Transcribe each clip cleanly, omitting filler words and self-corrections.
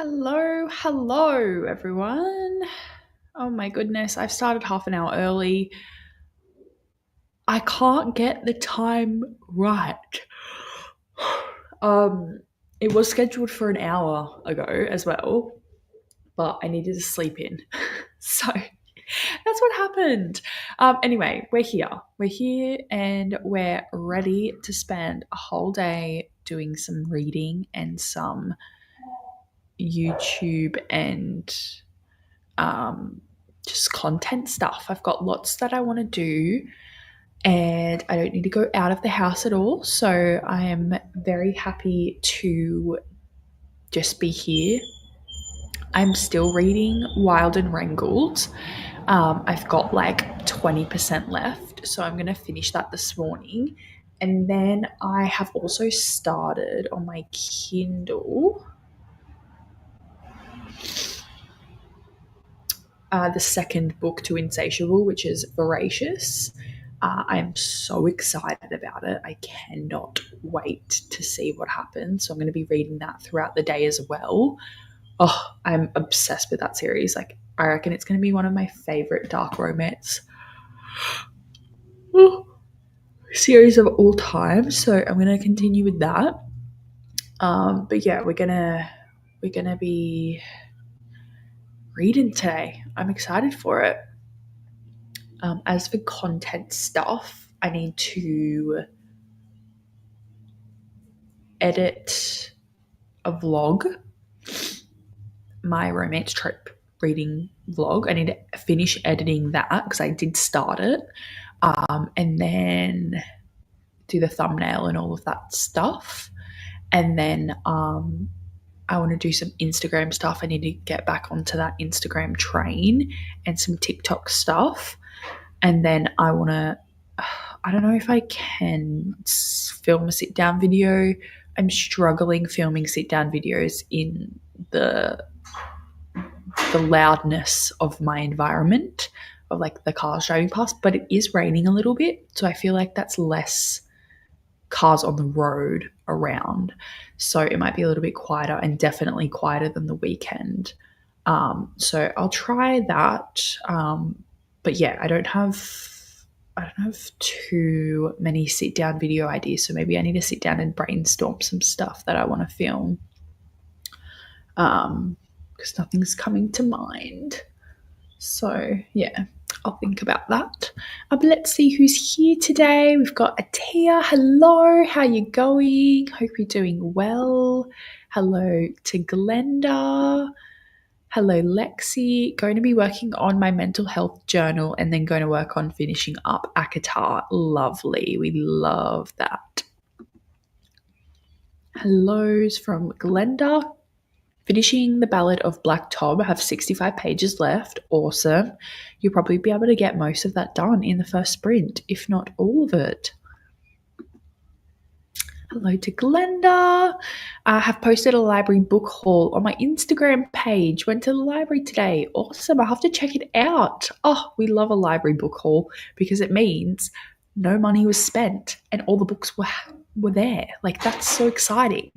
Hello, everyone. Oh my goodness, I've started half an hour early. I can't get the time right. It was scheduled for an hour ago as well, but I needed to sleep in. So that's what happened. Anyway, we're here. We're here and we're ready to spend a whole day doing some reading and some YouTube and just content stuff. I've got lots that I want to do and I don't need to go out of the house at all. So I am very happy to just be here. I'm still reading Wild and Wrangled. I've got like 20% left, so I'm going to finish that this morning. And then I have also started on my Kindle the second book to Insatiable, which is Voracious. I'm so excited about it. I cannot wait to see what happens. So I'm going to be reading that throughout the day as well. Oh, I'm obsessed with that series. Like, I reckon it's going to be one of my favorite dark romance series of all time. So I'm going to continue with that. But yeah, we're gonna be reading today. I'm excited for it. As for content stuff, I need to edit a vlog, my romance trip reading vlog. I need to finish editing that because I did start it, and then do the thumbnail and all of that stuff. And then I want to do some Instagram stuff. I need to get back onto that Instagram train and some TikTok stuff. And then I want to, I don't know if I can film a sit-down video. I'm struggling filming sit-down videos in the loudness of my environment, of like the cars driving past, but it is raining a little bit. So I feel like that's less cars on the road around. So it might be a little bit quieter, and definitely quieter than the weekend. So I'll try that. But yeah, I don't have too many sit down video ideas. So maybe I need to sit down and brainstorm some stuff that I want to film. Because nothing's coming to mind. So yeah, I'll think about that. But let's see who's here today. We've got Atia. Hello, how you going? Hope you're doing well. Hello to Glenda. Hello, Lexi. Going to be working on my mental health journal and then going to work on finishing up ACOTAR. Lovely. We love that. Hellos from Glenda. Finishing the Ballad of Black Tom. I have 65 pages left. Awesome. You'll probably be able to get most of that done in the first sprint, if not all of it. Hello to Glenda. I have posted a library book haul on my Instagram page. Went to the library today. Awesome. I'll have to check it out. Oh, we love a library book haul because it means no money was spent and all the books were there. Like, that's so exciting.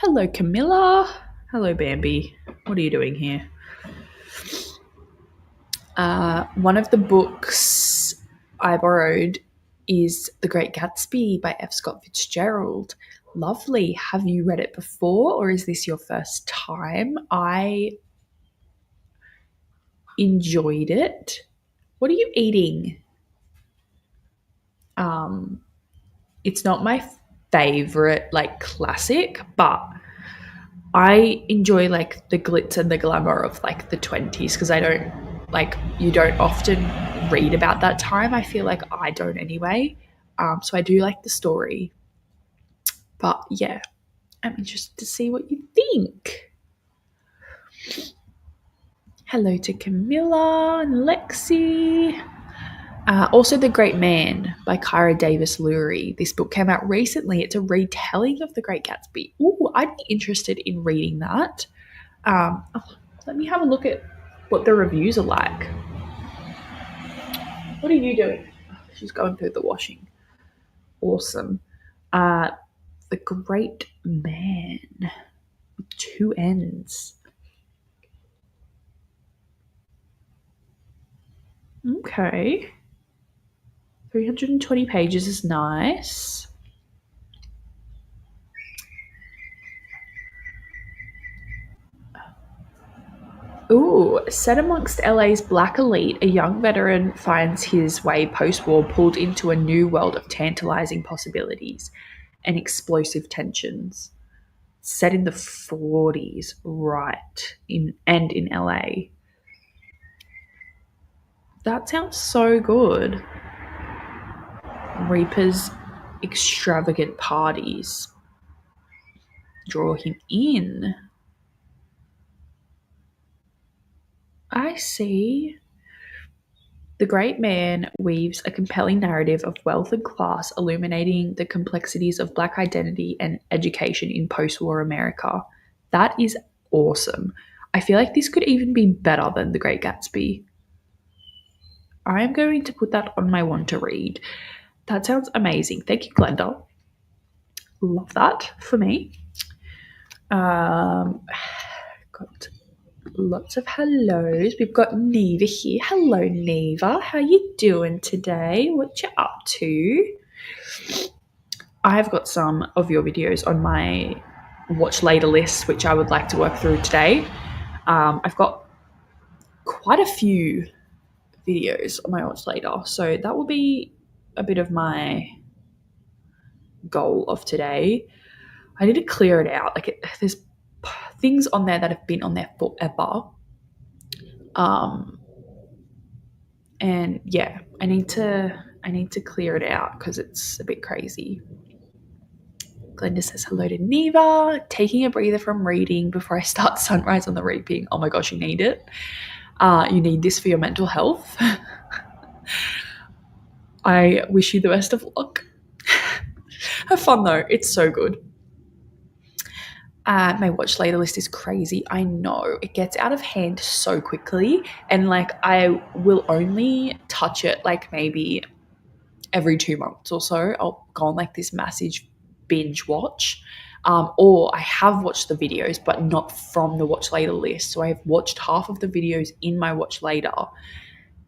Hello, Camilla. Hello, Bambi. What are you doing here? One of the books I borrowed is The Great Gatsby by F. Scott Fitzgerald. Lovely. Have you read it before, or is this your first time? I enjoyed it. What are you eating? It's not my favorite, like, classic, but I enjoy like the glitz and the glamour of like the 20s, because you don't often read about that time. I feel like I don't anyway. So I do like the story. But yeah, I'm interested to see what you think. Hello to Camilla and Lexi. Also, The Great Man by Kyra Davis Lurie. This book came out recently. It's a retelling of The Great Gatsby. Ooh, I'd be interested in reading that. Let me have a look at what the reviews are like. What are you doing? She's going through the washing. Awesome. The Great Man with two N's. Okay. 320 pages is nice. Ooh, set amongst LA's black elite, a young veteran finds his way post-war pulled into a new world of tantalizing possibilities and explosive tensions. Set in the 40s, right, in LA. That sounds so good. Reaper's extravagant parties draw him in. I see. The Great Man weaves a compelling narrative of wealth and class, illuminating the complexities of Black identity and education in post war America. That is awesome. I feel like this could even be better than The Great Gatsby. I'm going to put that on my want to read. That sounds amazing. Thank you, Glenda. Love that for me. Got lots of hellos. We've got Neva here. Hello, Neva. How you doing today? What you up to? I've got some of your videos on my watch later list, which I would like to work through today. I've got quite a few videos on my watch later, so that will be a bit of my goal of today. I need to clear it out. There's things on there that have been on there forever. And yeah, I need to clear it out because it's a bit crazy. Glenda says hello to Neva. Taking a breather from reading before I start Sunrise on the Reaping. Oh my gosh, you need it. You need this for your mental health. I wish you the best of luck. Have fun though. It's so good. My watch later list is crazy. I know it gets out of hand so quickly, and I will only touch it maybe every 2 months or so. I'll go on this massive binge watch, or I have watched the videos but not from the watch later list. So I've watched half of the videos in my watch later,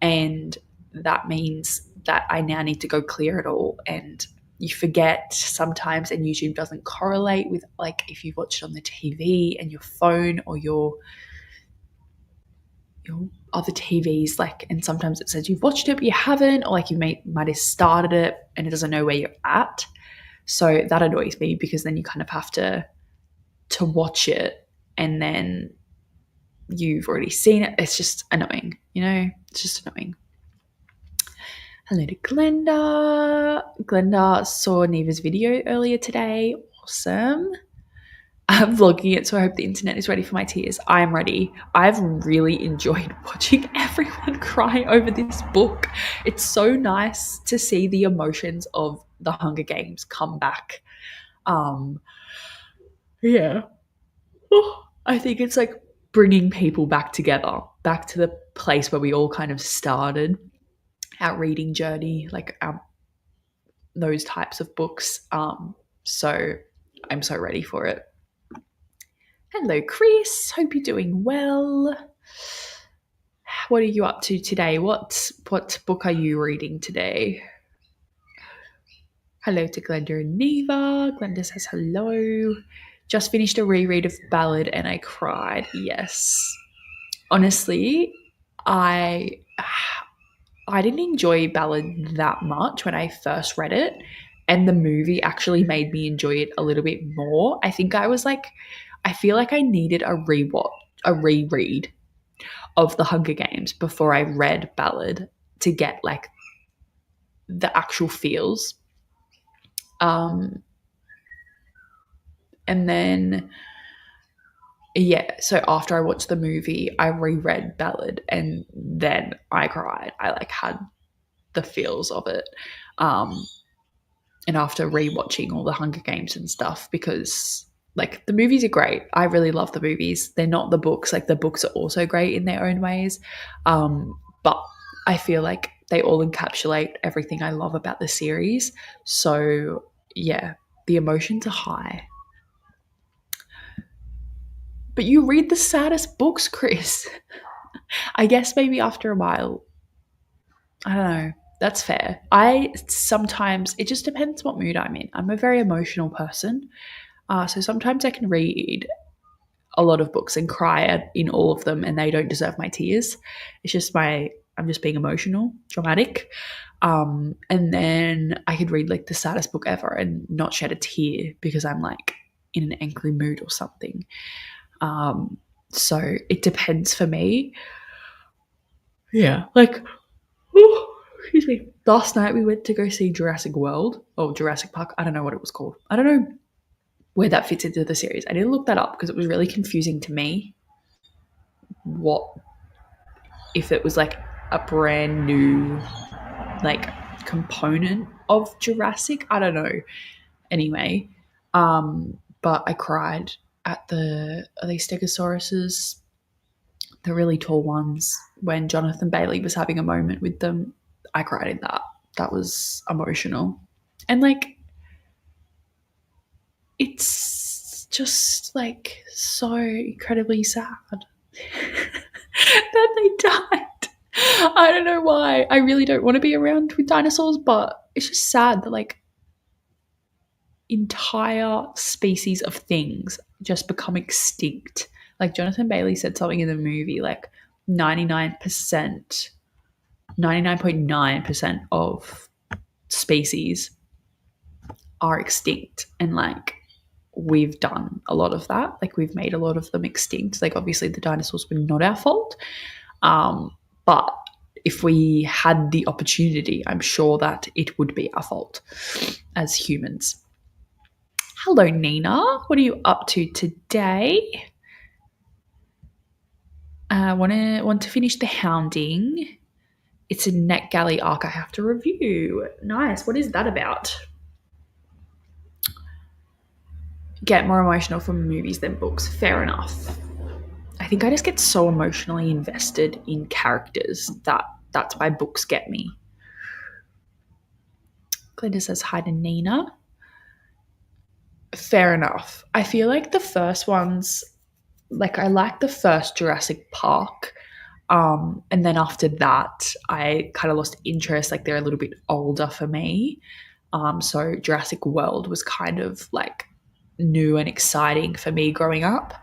and that means that I now need to go clear it all, and you forget sometimes, and YouTube doesn't correlate with if you watch it on the TV and your phone or your other TVs, and sometimes it says you've watched it but you haven't, or you might have started it and it doesn't know where you're at. So that annoys me because then you kind of have to watch it and then you've already seen it. It's just annoying, it's just annoying. Hello to Glenda. Glenda saw Neva's video earlier today. Awesome. I'm vlogging it, so I hope the internet is ready for my tears. I'm ready. I've really enjoyed watching everyone cry over this book. It's so nice to see the emotions of the Hunger Games come back. Yeah. I think it's bringing people back together, back to the place where we all kind of started our reading journey, those types of books. So I'm so ready for it. Hello, Chris. Hope you're doing well. What are you up to today? What book are you reading today? Hello to Glenda and Neva. Glenda says hello. Just finished a reread of Ballad and I cried. Yes. Honestly, I didn't enjoy Ballad that much when I first read it, and the movie actually made me enjoy it a little bit more. I think I was I feel like I needed a reread of The Hunger Games before I read Ballad to get the actual feels. And then so after I watched the movie, I reread Ballad and then I cried. I had the feels of it. And after rewatching all the Hunger Games and stuff, because the movies are great. I really love the movies. They're not the books. The books are also great in their own ways. But I feel they all encapsulate everything I love about the series. So yeah, the emotions are high. But you read the saddest books, Chris. I guess maybe after a while, I don't know. That's fair. I sometimes, it just depends what mood I'm in. I'm a very emotional person. So sometimes I can read a lot of books and cry in all of them, and they don't deserve my tears. It's just I'm just being emotional, dramatic. And then I could read like the saddest book ever and not shed a tear because I'm like in an angry mood or something. So it depends for me. Yeah, like, excuse me. Last night we went to go see Jurassic World or Jurassic Park. I don't know what it was called. I don't know where that fits into the series. I didn't look that up because it was really confusing to me. What if it was like a brand new like component of Jurassic? I don't know. Anyway, but I cried at are they Stegosauruses, the really tall ones, when Jonathan Bailey was having a moment with them. I cried in that. That was emotional. And like, it's just like so incredibly sad that they died. I don't know why. I really don't want to be around with dinosaurs, but it's just sad that like entire species of things just become extinct. Like Jonathan Bailey said something in the movie, like 99.9% of species are extinct. And like we've done a lot of that. Like we've made a lot of them extinct. Like obviously the dinosaurs were not our fault. But if we had the opportunity, I'm sure that it would be our fault as humans. Hello, Nina. What are you up to today? Want to finish the Hounding. It's a NetGalley arc I have to review. Nice. What is that about? Get more emotional from movies than books. Fair enough. I think I just get so emotionally invested in characters that's why books get me. Glinda says hi to Nina. Fair enough. I feel like the first ones, like I like the first Jurassic Park. And then after that, I kind of lost interest. Like they're a little bit older for me. So Jurassic World was kind of like new and exciting for me growing up.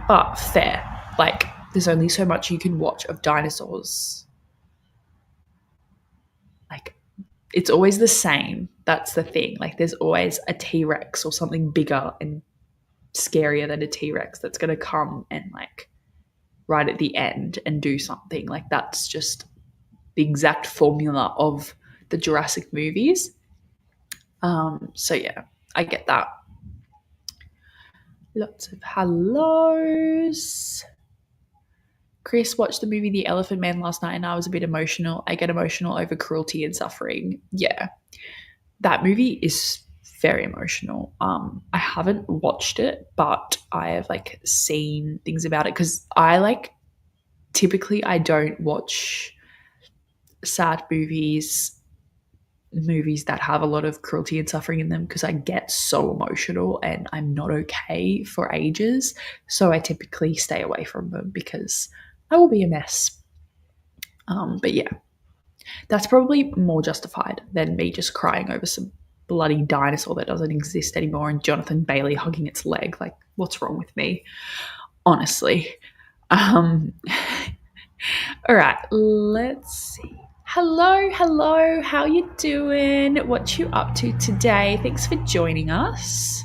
But fair. Like there's only so much you can watch of dinosaurs. Like it's always the same. That's the thing. Like there's always a T-Rex or something bigger and scarier than a T-Rex that's going to come and like right at the end and do something. Like that's just the exact formula of the Jurassic movies. So yeah, I get that. Lots of hellos. Chris watched the movie The Elephant Man last night and I was a bit emotional. I get emotional over cruelty and suffering. Yeah. That movie is very emotional. I haven't watched it, but I have like seen things about it because I like typically I don't watch sad movies that have a lot of cruelty and suffering in them because I get so emotional and I'm not okay for ages. So I typically stay away from them because I will be a mess. But yeah, that's probably more justified than me just crying over some bloody dinosaur that doesn't exist anymore and Jonathan Bailey hugging its leg. Like, what's wrong with me? Honestly. All right, let's see. Hello, how you doing? What you up to today? Thanks for joining us.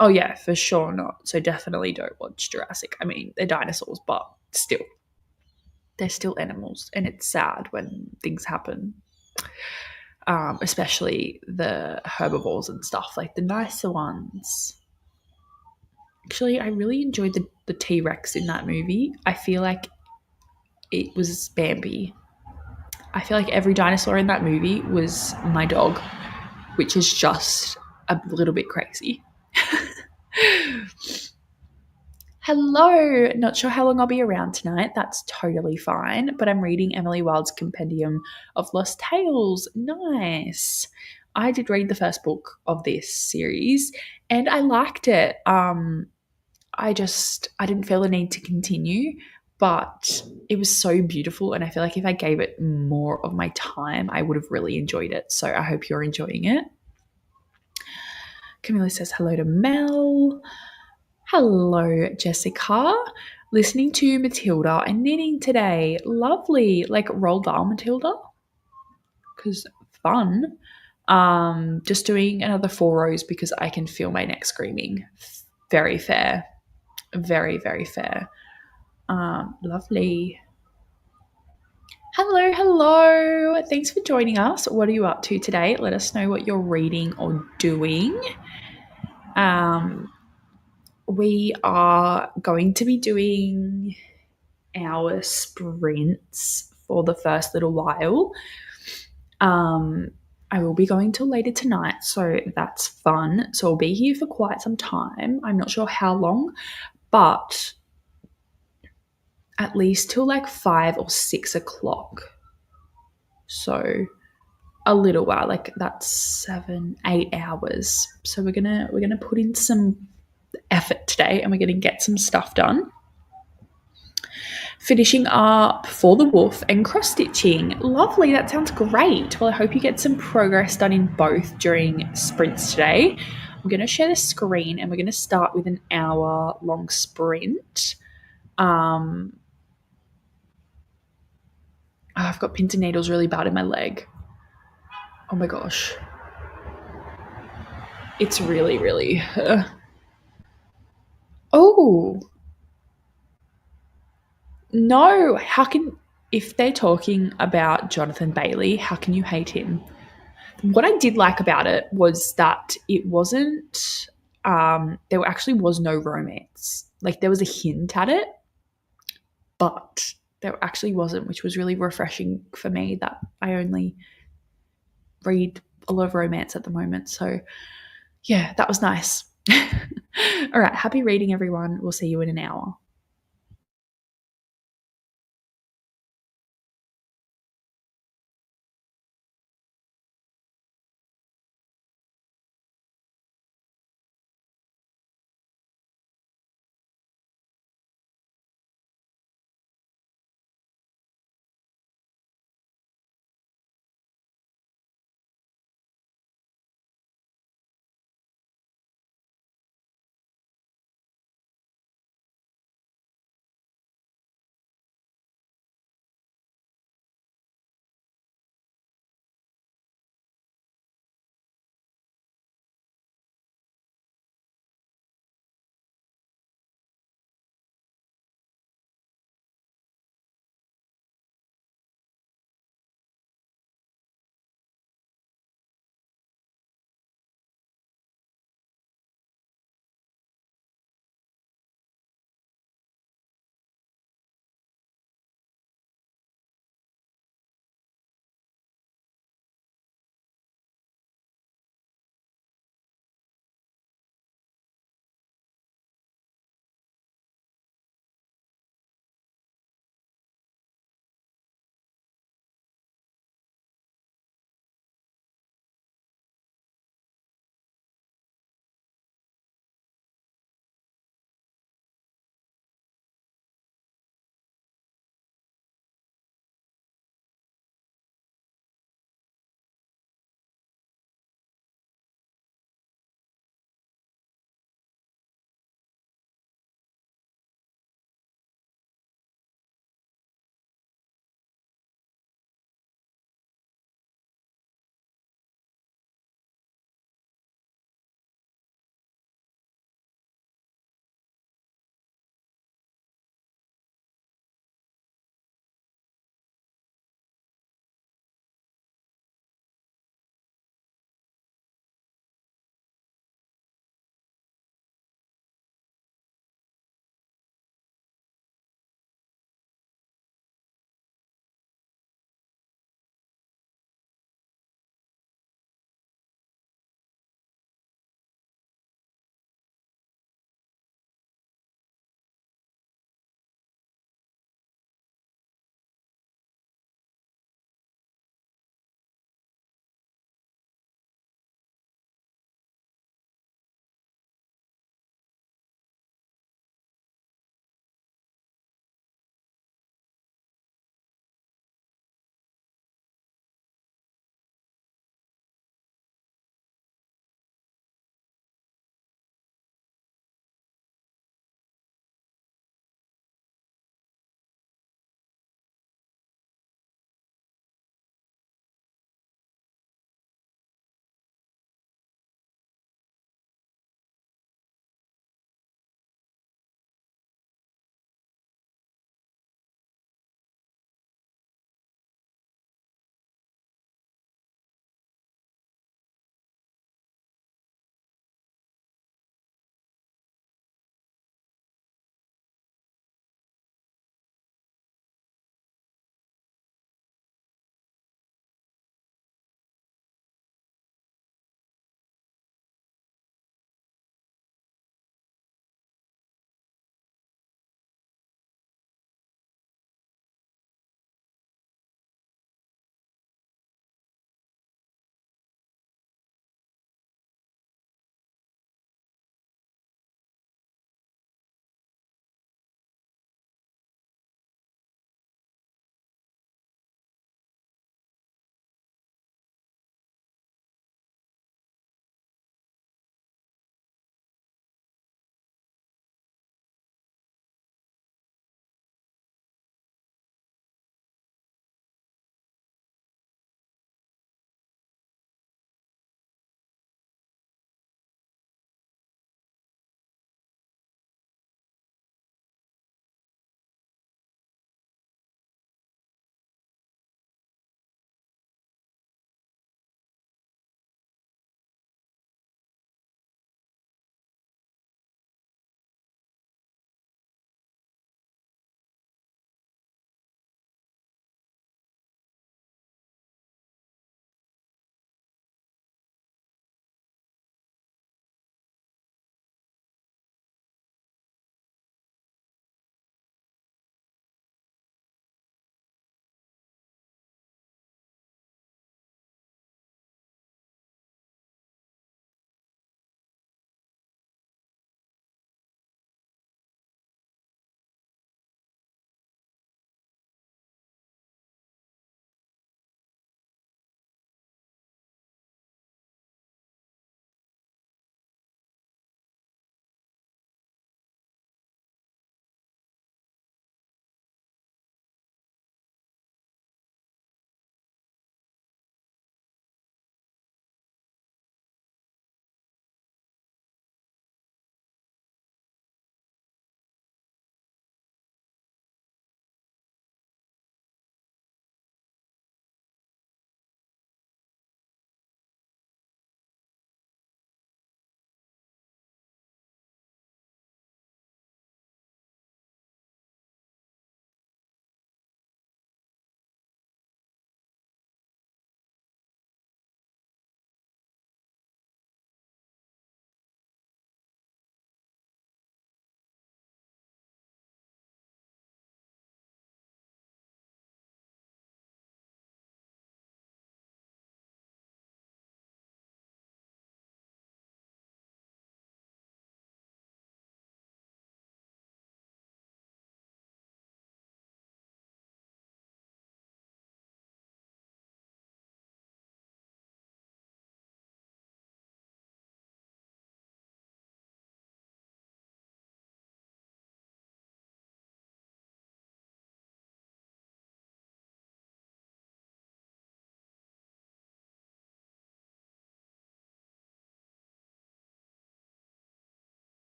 Oh yeah, for sure not. So definitely don't watch Jurassic. I mean, they're dinosaurs, but still. They're still animals, and it's sad when things happen. Especially the herbivores and stuff, like the nicer ones. Actually, I really enjoyed the T-Rex in that movie. I feel like it was Bambi. I feel like every dinosaur in that movie was my dog, which is just a little bit crazy. Hello. Not sure how long I'll be around tonight. That's totally fine. But I'm reading Emily Wilde's Compendium of Lost Tales. Nice. I did read the first book of this series and I liked it. I didn't feel the need to continue, but it was so beautiful and I feel like if I gave it more of my time, I would have really enjoyed it. So I hope you're enjoying it. Camilla says hello to Mel. Hello, Jessica. Listening to Matilda and knitting today. Lovely. Like Roald Dahl Matilda? Because fun. Just doing another 4 rows because I can feel my neck screaming. Very fair. Very, very fair. Lovely. Hello, hello. Thanks for joining us. What are you up to today? Let us know what you're reading or doing. We are going to be doing our sprints for the first little while. I will be going till later tonight, so that's fun. So I'll be here for quite some time. I'm not sure how long, but at least till like 5 or 6 o'clock. So a little while, like that's 7, 8 hours. So we're gonna put in some effort today and we're gonna get some stuff done. Finishing up For the Wolf and cross stitching. Lovely, that sounds great. Well, I hope you get some progress done in both during sprints today. I'm going to share the screen and we're going to start with an hour-long sprint. I've got pins and needles really bad in my leg. Oh my gosh. It's really, really... Oh, no. How can... If they're talking about Jonathan Bailey, how can you hate him? What I did like about it was that it wasn't, there actually was no romance. Like there was a hint at it, but there actually wasn't, which was really refreshing for me that I only read a lot of romance at the moment. So yeah, that was nice. All right. Happy reading, everyone. We'll see you in an hour.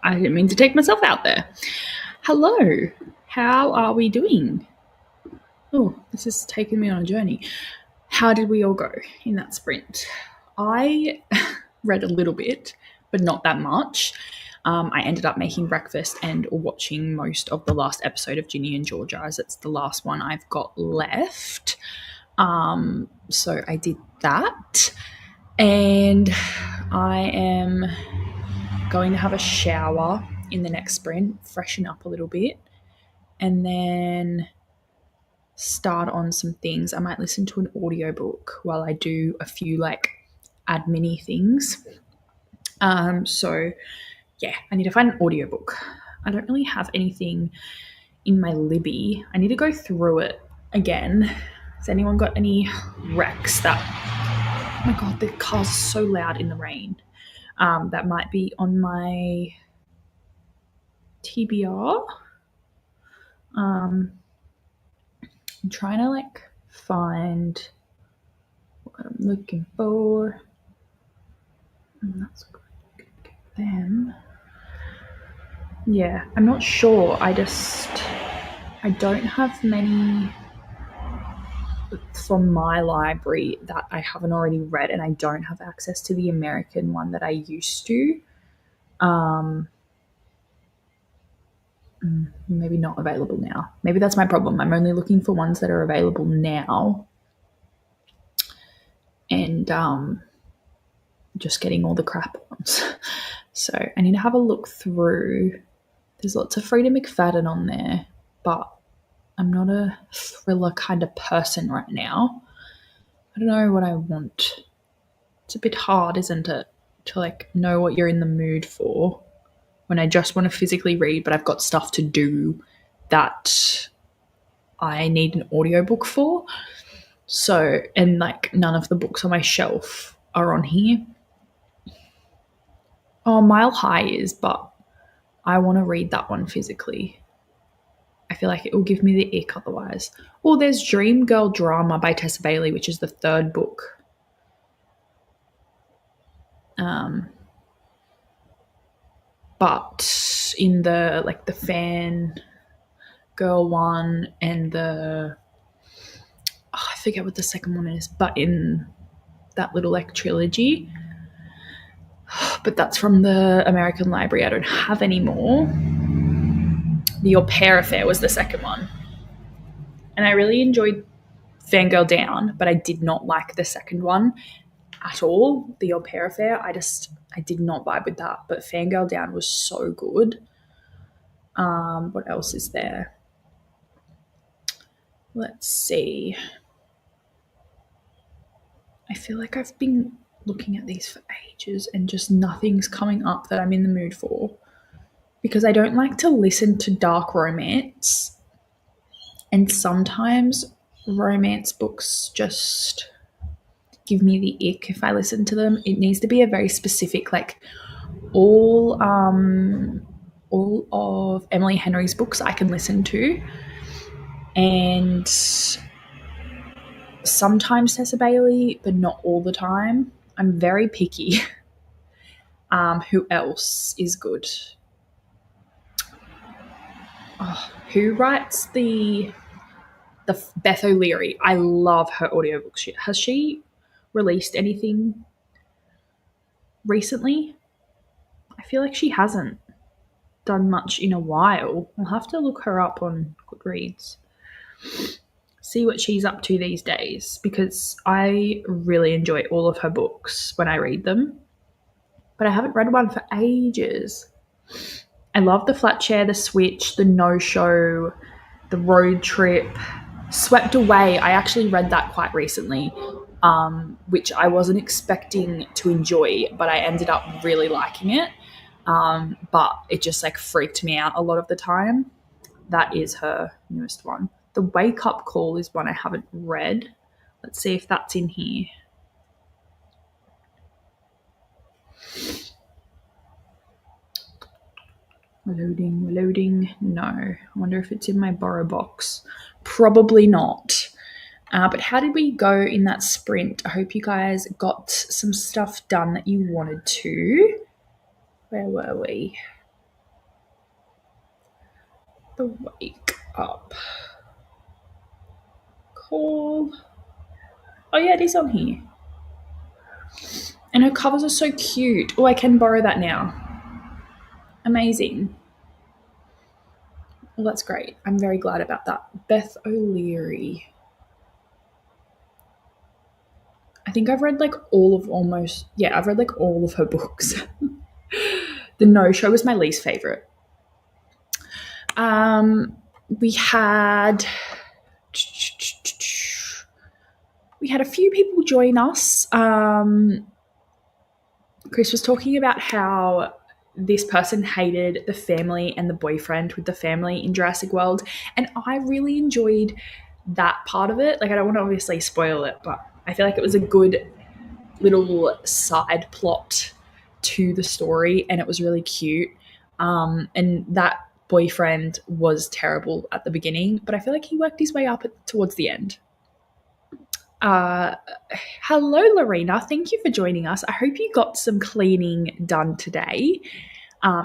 I didn't mean to take myself out there. Hello, how are we doing? Oh, this has taken me on a journey. How did we all go in that sprint? I read a little bit, but not that much. I ended up making breakfast and watching most of the last episode of Ginny and Georgia, as it's the last one I've got left. So I did that, and I am going to have a shower in the next sprint, freshen up a little bit, and then start on some things. I might listen to an audiobook while I do a few like admin-y things. So yeah, I need to find an audiobook. I don't really have anything in my Libby. I need to go through it again. Has anyone got any recs that, oh my god, the car's so loud in the rain, that might be on my TBR? I'm trying to like find what I'm looking for. And that's good. Them. Yeah, I'm not sure. I don't have many from my library that I haven't already read, and I don't have access to the American one that I used to. Maybe not available now. Maybe that's my problem. I'm only looking for ones that are available now, and just getting all the crap ones. So I need to have a look through. There's lots of Frida McFadden on there, but I'm not a thriller kind of person right now. I don't know what I want. It's a bit hard, isn't it, to like know what you're in the mood for when I just want to physically read, but I've got stuff to do that I need an audiobook for. So, and like none of the books on my shelf are on here. Oh, Mile High is, but I want to read that one physically. I feel like it will give me the ick otherwise. Well, there's Dream Girl Drama by Tessa Bailey, which is the third book. But in the like the fan girl one and I forget what the second one is, but in that little like trilogy. But that's from the American library. I don't have any more. The Au Pair Affair was the second one. And I really enjoyed Fangirl Down, but I did not like the second one at all. The Au Pair Affair, I did not vibe with that. But Fangirl Down was so good. What else is there? Let's see. I feel like I've been looking at these for ages and just nothing's coming up that I'm in the mood for, because I don't like to listen to dark romance, and sometimes romance books just give me the ick if I listen to them. It needs to be a very specific, like all of Emily Henry's books I can listen to, and sometimes Tessa Bailey, but not all the time. I'm very picky. Who else is good? Oh, who writes the Beth O'Leary? I love her audiobooks. Has she released anything recently? I feel like she hasn't done much in a while. I'll have to look her up on Goodreads. See what she's up to these days, because I really enjoy all of her books when I read them. But I haven't read one for ages. I love The Flat Chair, The Switch, The No-Show, The Road Trip, Swept Away. I actually read that quite recently, which I wasn't expecting to enjoy, but I ended up really liking it. But it just like freaked me out a lot of the time. That is her newest one. The Wake Up Call is one I haven't read. Let's see if that's in here. We're loading. No. I wonder if it's in my borrow box. Probably not. But how did we go in that sprint? I hope you guys got some stuff done that you wanted to. Where were we? The wake up call. Oh yeah, it is on here. And her covers are so cute. Oh, I can borrow that now. Amazing. Well, that's great. I'm very glad about that. Beth O'Leary. I think I've read like I've read like all of her books. The No Show was my least favorite. We had a few people join us. Chris was talking about how this person hated the family and the boyfriend with the family in Jurassic World, and I really enjoyed that part of it. Like, I don't want to obviously spoil it, but I feel like it was a good little side plot to the story, and it was really cute. And that boyfriend was terrible at the beginning, but I feel like he worked his way up towards the end. Hello, Lorena. Thank you for joining us. I hope you got some cleaning done today,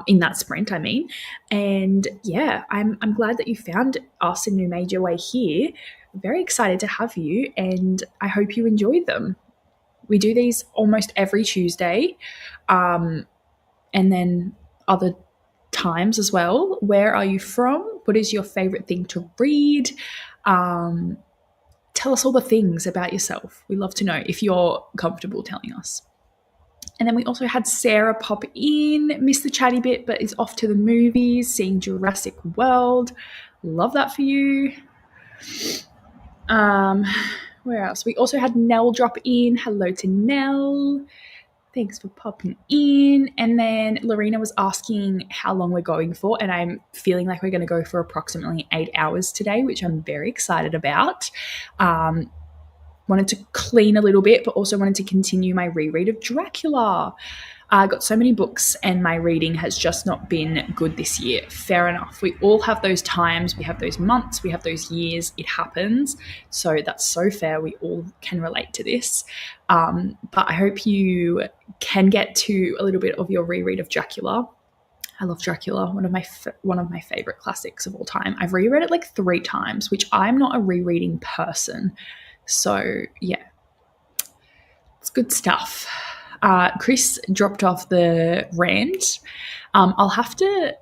in that sprint, I mean. And yeah, I'm glad that you found us and you made your way here. Very excited to have you, and I hope you enjoyed them. We do these almost every Tuesday, and then other times as well. Where are you from? What is your favorite thing to read? Tell us all the things about yourself. We love to know if you're comfortable telling us. And then we also had Sarah pop in, missed the chatty bit, but is off to the movies, seeing Jurassic World. Love that for you. Where else? We also had Nell drop in. Hello to Nell. Thanks for popping in. And then Lorena was asking how long we're going for, and I'm feeling like we're going to go for approximately 8 hours today, which I'm very excited about. Wanted to clean a little bit, but also wanted to continue my reread of Dracula. I got so many books and my reading has just not been good this year. Fair enough. We all have those times, we have those months, we have those years. It happens. So that's so fair. We all can relate to this. But I hope you can get to a little bit of your reread of Dracula. I love Dracula, one of my favorite classics of all time. I've reread it like 3 times, which I'm not a rereading person. So yeah, it's good stuff. Chris dropped off the rant. I'll have to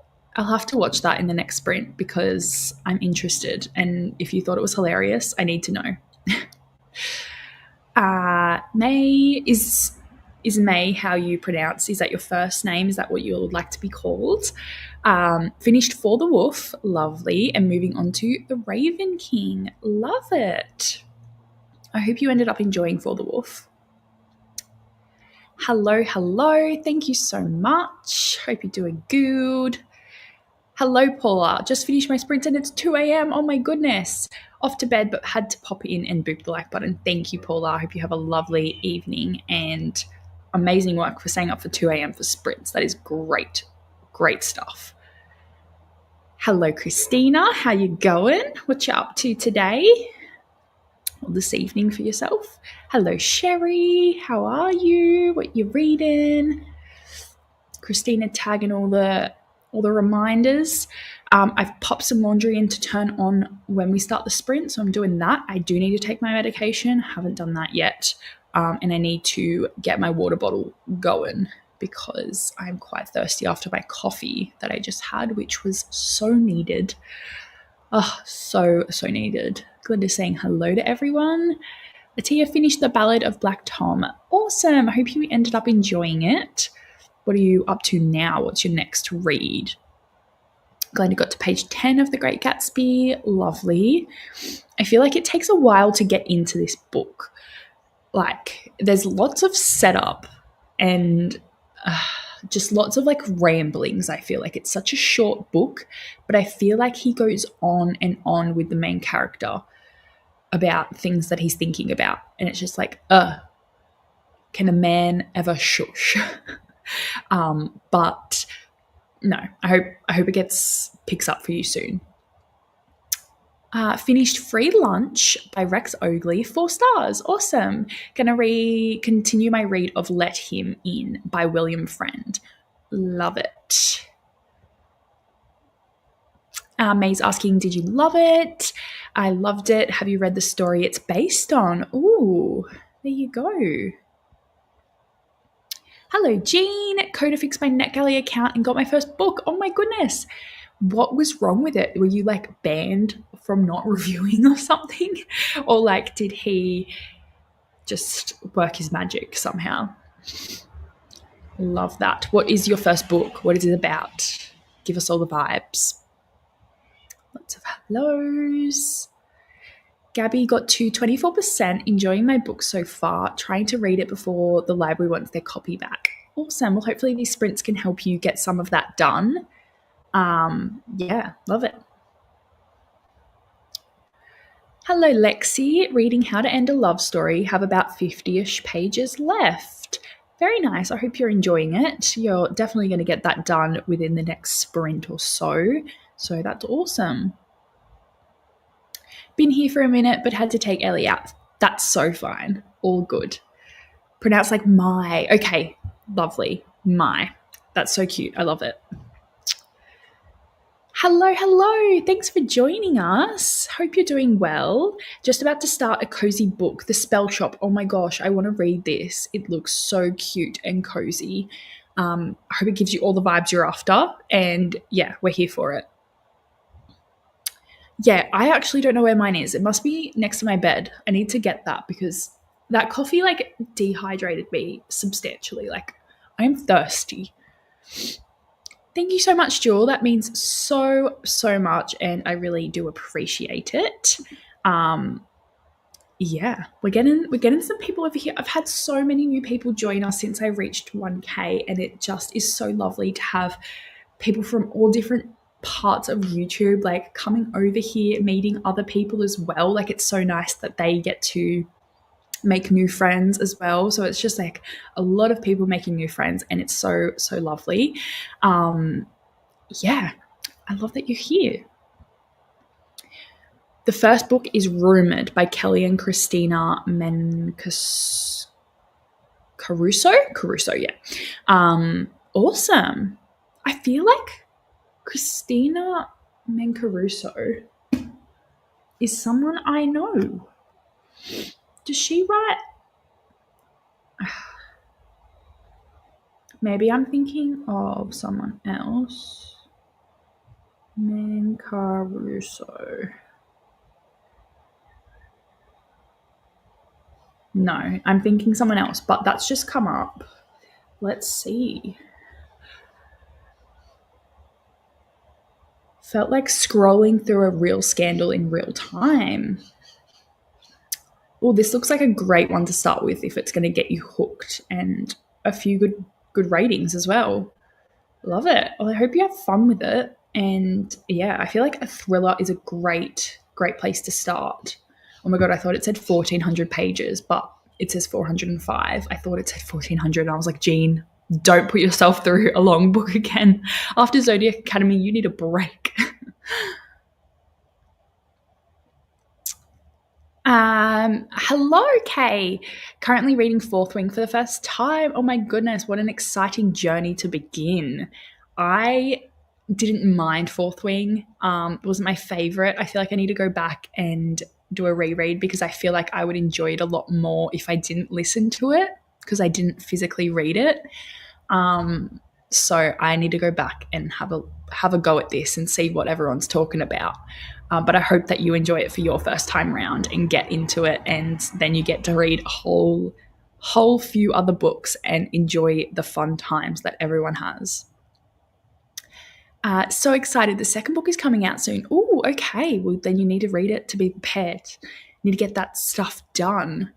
watch that in the next sprint because I'm interested. And if you thought it was hilarious, I need to know. May is May how you pronounce? Is that your first name? Is that what you would like to be called? Finished For the Wolf, lovely, and moving on to The Raven King, love it. I hope you ended up enjoying For the Wolf. Hello. Thank you so much. Hope you're doing good. Hello, Paula. Just finished my sprint and it's 2 a.m. Oh my goodness. Off to bed, but had to pop in and boop the like button. Thank you, Paula. I hope you have a lovely evening and amazing work for staying up for 2 a.m. for sprints. That is great. Great stuff. Hello, Christina. How you going? What you up to today? Or this evening for yourself? Hello, Sherry. How are you? What you reading? Christina tagging all the reminders. I've popped some laundry in to turn on when we start the sprint, so I'm doing that. I do need to take my medication. Haven't done that yet. And I need to get my water bottle going because I'm quite thirsty after my coffee that I just had, which was so needed. Oh, so needed. Glinda's saying hello to everyone. Latia finished the Ballad of Black Tom. Awesome. I hope you ended up enjoying it. What are you up to now? What's your next read? Glenda got to page 10 of The Great Gatsby. Lovely. I feel like it takes a while to get into this book. Like, there's lots of setup and just lots of like ramblings. I feel like it's such a short book, but I feel like he goes on and on with the main character about things that he's thinking about. And it's just like, can a man ever shush? But No, I hope it picks up for you soon. Finished Free Lunch by Rex Oakley, 4 stars. Awesome. Gonna continue my read of Let Him In by William Friend. Love it. May's asking, did you love it? I loved it. Have you read the story it's based on? Ooh, there you go. Hello, Jean. Coda fixed my NetGalley account and got my first book. Oh my goodness. What was wrong with it? Were you like banned from not reviewing or something? Or like, did he just work his magic somehow? Love that. What is your first book? What is it about? Give us all the vibes. Lots of hellos. Gabby got to 24%, enjoying my book so far, trying to read it before the library wants their copy back. Awesome. Well, hopefully these sprints can help you get some of that done. Yeah, love it. Hello, Lexi. Reading How to End a Love Story. Have about 50-ish pages left. Very nice. I hope you're enjoying it. You're definitely going to get that done within the next sprint or so. So that's awesome. Been here for a minute, but had to take Ellie out. That's so fine. All good. Pronounced like my. Okay, lovely. My. That's so cute. I love it. Hello, hello. Thanks for joining us. Hope you're doing well. Just about to start a cozy book, The Spell Shop. Oh my gosh, I want to read this. It looks so cute and cozy. I hope it gives you all the vibes you're after. And yeah, we're here for it. Yeah, I actually don't know where mine is. It must be next to my bed. I need to get that because that coffee like dehydrated me substantially. Like I'm thirsty. Thank you so much, Jewel. That means so, so much, and I really do appreciate it. Yeah, we're getting some people over here. I've had so many new people join us since I reached 1K, and it just is so lovely to have people from all different parts of YouTube like coming over here, meeting other people as well. Like it's so nice that they get to make new friends as well. So it's just like a lot of people making new friends, and it's so, so lovely. Yeah, I love that you're here. The first book is Rumored by Kelly and Christina Caruso, yeah. Awesome. I feel like Christina Mencaruso is someone I know. Does she write? Maybe I'm thinking of someone else. Mencaruso. No, I'm thinking someone else, but that's just come up. Let's see. Felt like scrolling through a real scandal in real time. Oh, this looks like a great one to start with if it's going to get you hooked, and a few good ratings as well. Love it. Well, I hope you have fun with it. And yeah, I feel like a thriller is a great place to start. Oh my God, I thought it said 1,400 pages, but it says 405. I thought it said 1,400, and I was like, Jean, don't put yourself through a long book again. After Zodiac Academy, you need a break. Hello, Kay. Currently reading Fourth Wing for the first time. Oh my goodness, what an exciting journey to begin. I didn't mind Fourth Wing. It wasn't my favorite. I feel like I need to go back and do a reread because I feel like I would enjoy it a lot more if I didn't listen to it because I didn't physically read it. So I need to go back and have a go at this and see what everyone's talking about. But I hope that you enjoy it for your first time round and get into it, and then you get to read a whole few other books and enjoy the fun times that everyone has. So excited. The second book is coming out soon. Oh, okay. Well, then you need to read it to be prepared. You need to get that stuff done.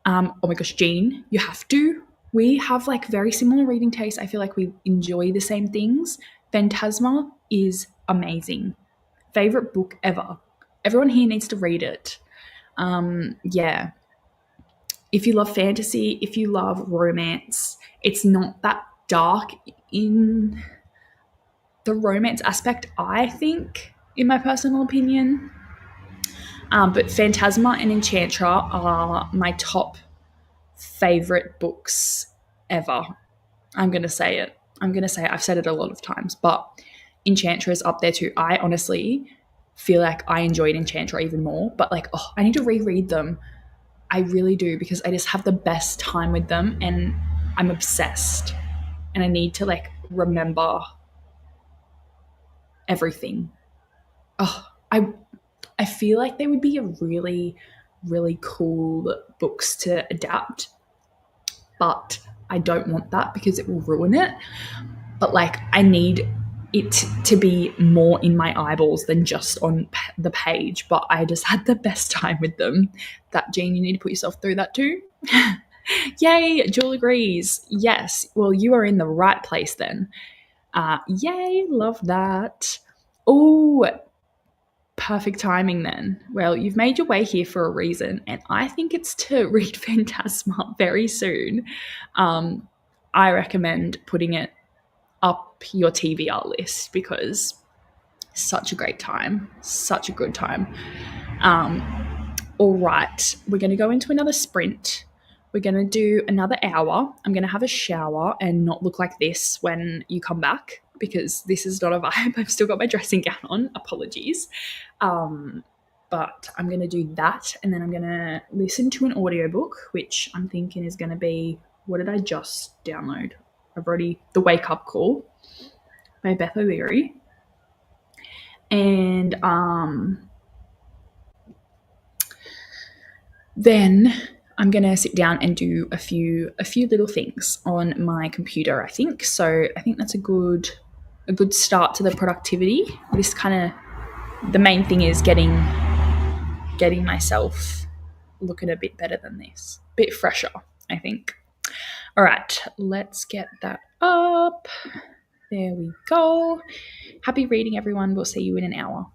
Oh my gosh, Jean, you have to. We have like very similar reading tastes. I feel like we enjoy the same things. Phantasma is amazing. Favorite book ever. Everyone here needs to read it. Yeah. If you love fantasy, if you love romance, it's not that dark in the romance aspect, I think, in my personal opinion. But Phantasma and Enchantra are my top favorite books ever. I'm going to say it. I'm going to say it. I've said it a lot of times, but Enchantra is up there too. I honestly feel like I enjoyed Enchantra even more, but like, oh, I need to reread them. I really do, because I just have the best time with them and I'm obsessed. And I need to like remember everything. Oh, I feel like they would be a really, really cool books to adapt, but I don't want that because it will ruin it. But like, I need it to be more in my eyeballs than just on the page. But I just had the best time with them. That, Jean, you need to put yourself through that too. Yay, Jewel agrees. Yes, well, you are in the right place then. Yay, love that. Oh, perfect timing then. Well, you've made your way here for a reason, and I think it's to read Phantasma very soon. I recommend putting it up your TBR list because such a great time, such a good time. All right, we're going to go into another sprint. We're going to do another hour. I'm going to have a shower and not look like this when you come back because this is not a vibe. I've still got my dressing gown on. Apologies. But I'm going to do that, and then I'm going to listen to an audiobook, which I'm thinking is going to be, what did I just download? I've already, The Wake Up Call by Beth O'Leary. And then I'm going to sit down and do a few little things on my computer, I think. So I think that's a good start to the productivity. This kind of, the main thing is getting myself looking a bit better than this. A bit fresher, I think. All right, let's get that up. There we go. Happy reading, everyone. We'll see you in an hour.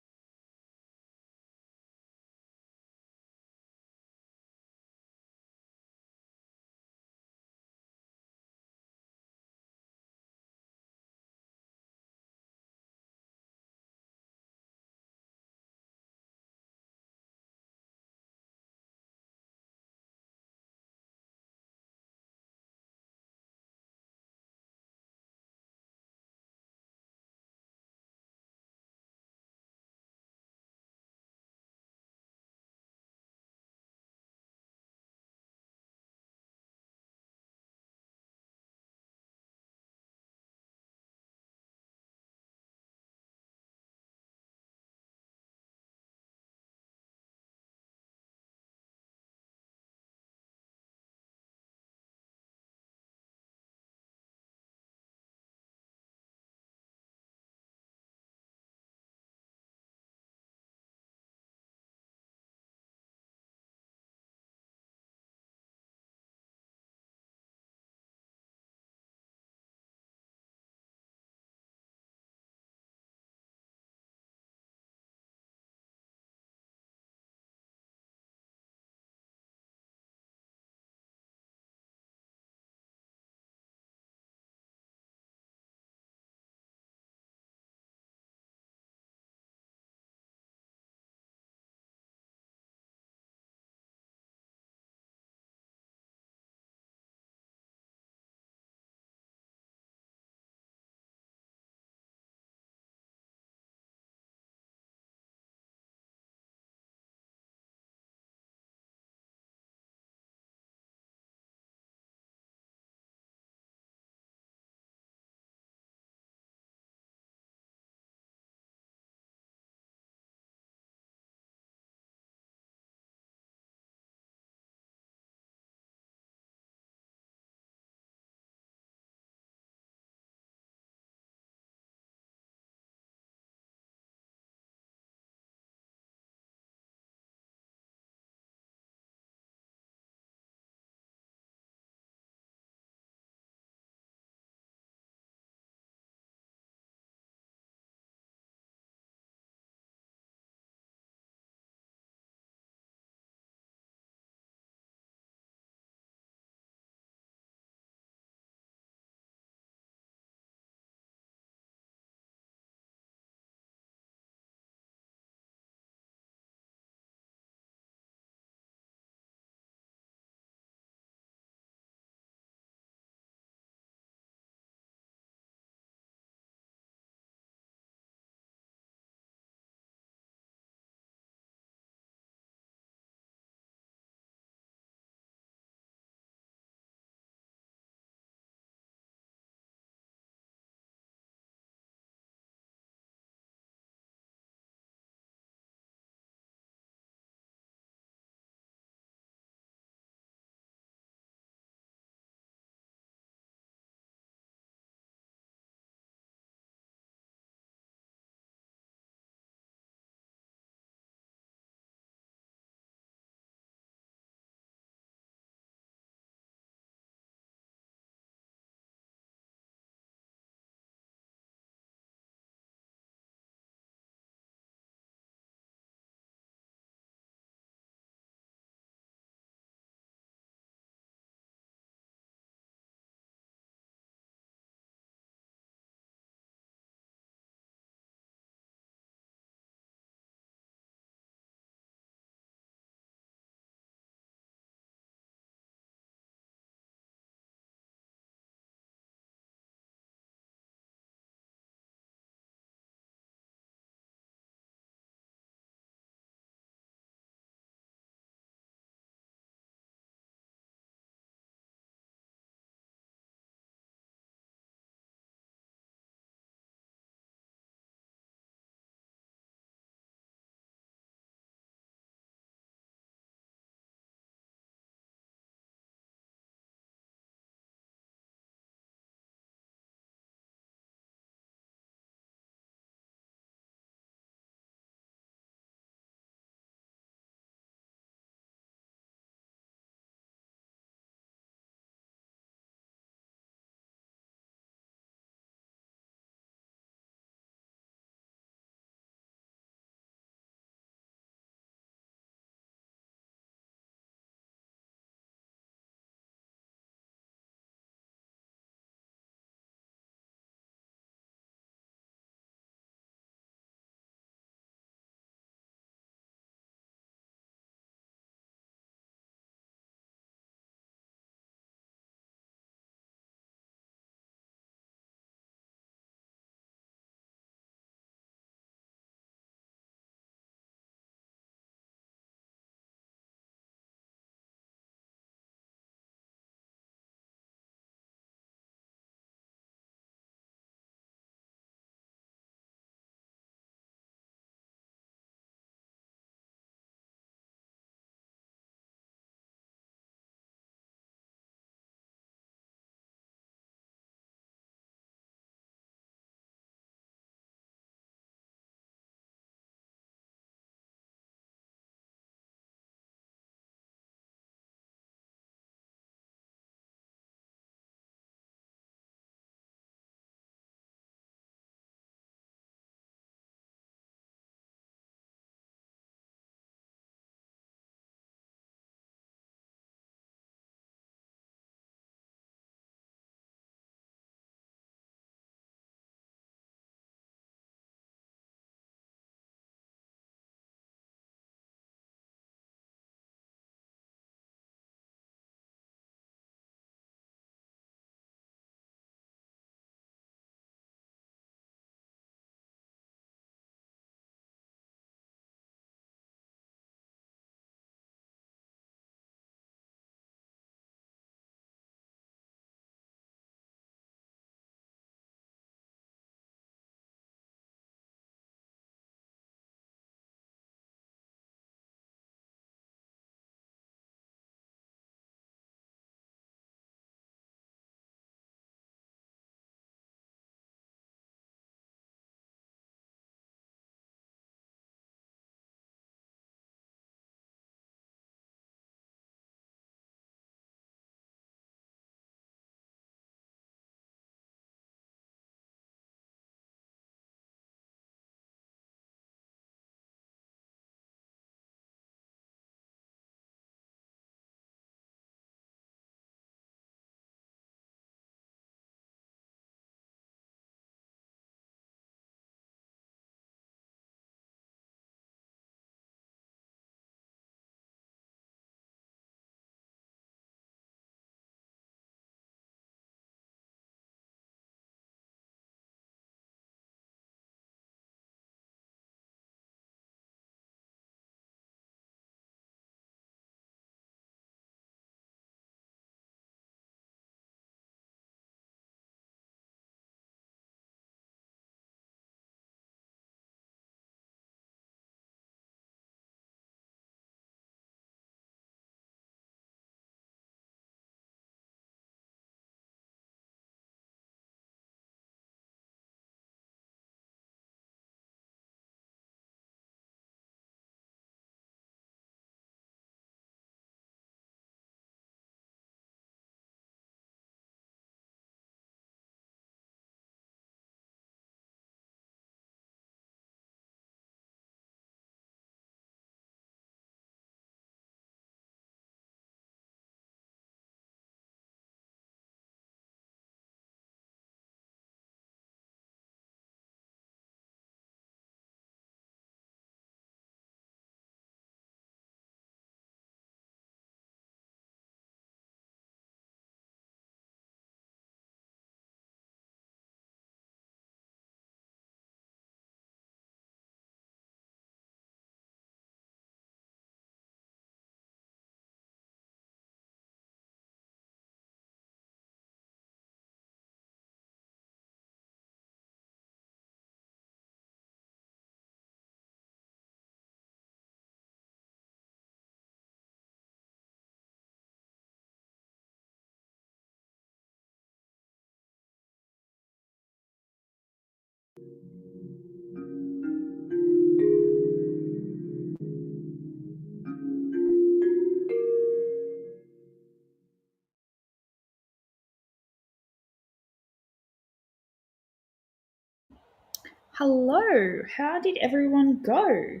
Hello, how did everyone go?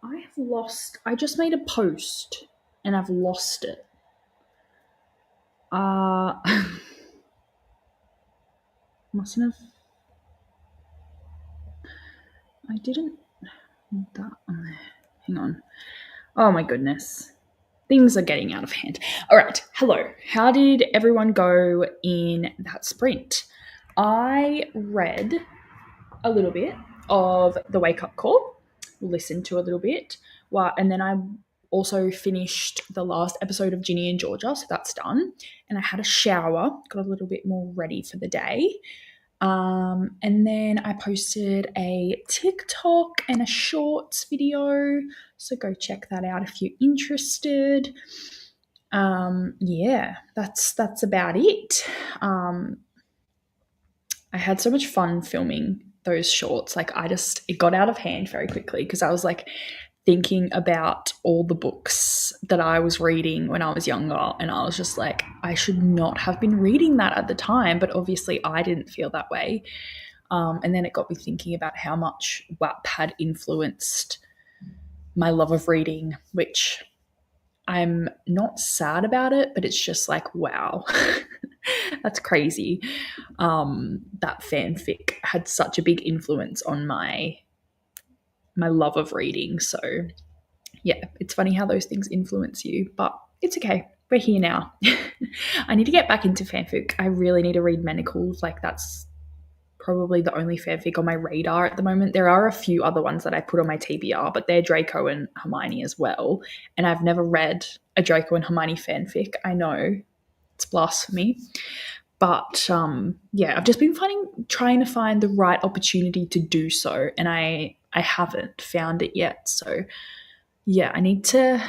I just made a post and I've lost it. Mustn't have. I didn't want that on there. Hang on. Oh my goodness. Things are getting out of hand. All right. Hello. How did everyone go in that sprint? I read a little bit of The Wake Up Call, listened to a little bit, and then I also finished the last episode of Ginny and Georgia, so that's done. And I had a shower, got a little bit more ready for the day. And then I posted a TikTok and a shorts video, so go check that out if you're interested. Yeah, that's about it. I had so much fun filming those shorts. It got out of hand very quickly because I was like thinking about all the books that I was reading when I was younger, and I was just like, I should not have been reading that at the time, but obviously I didn't feel that way. And then it got me thinking about how much Wattpad influenced my love of reading, which I'm not sad about it, but it's just like, wow, that's crazy. That fanfic had such a big influence on my love of reading. So yeah, it's funny how those things influence you, but it's okay. We're here now. I need to get back into fanfic. I really need to read Manacles. Like, that's probably the only fanfic on my radar at the moment. There are a few other ones that I put on my TBR, but they're Draco and Hermione as well. And I've never read a Draco and Hermione fanfic. I know it's blasphemy. But yeah, I've just been trying to find the right opportunity to do so, and I haven't found it yet. So yeah, I need to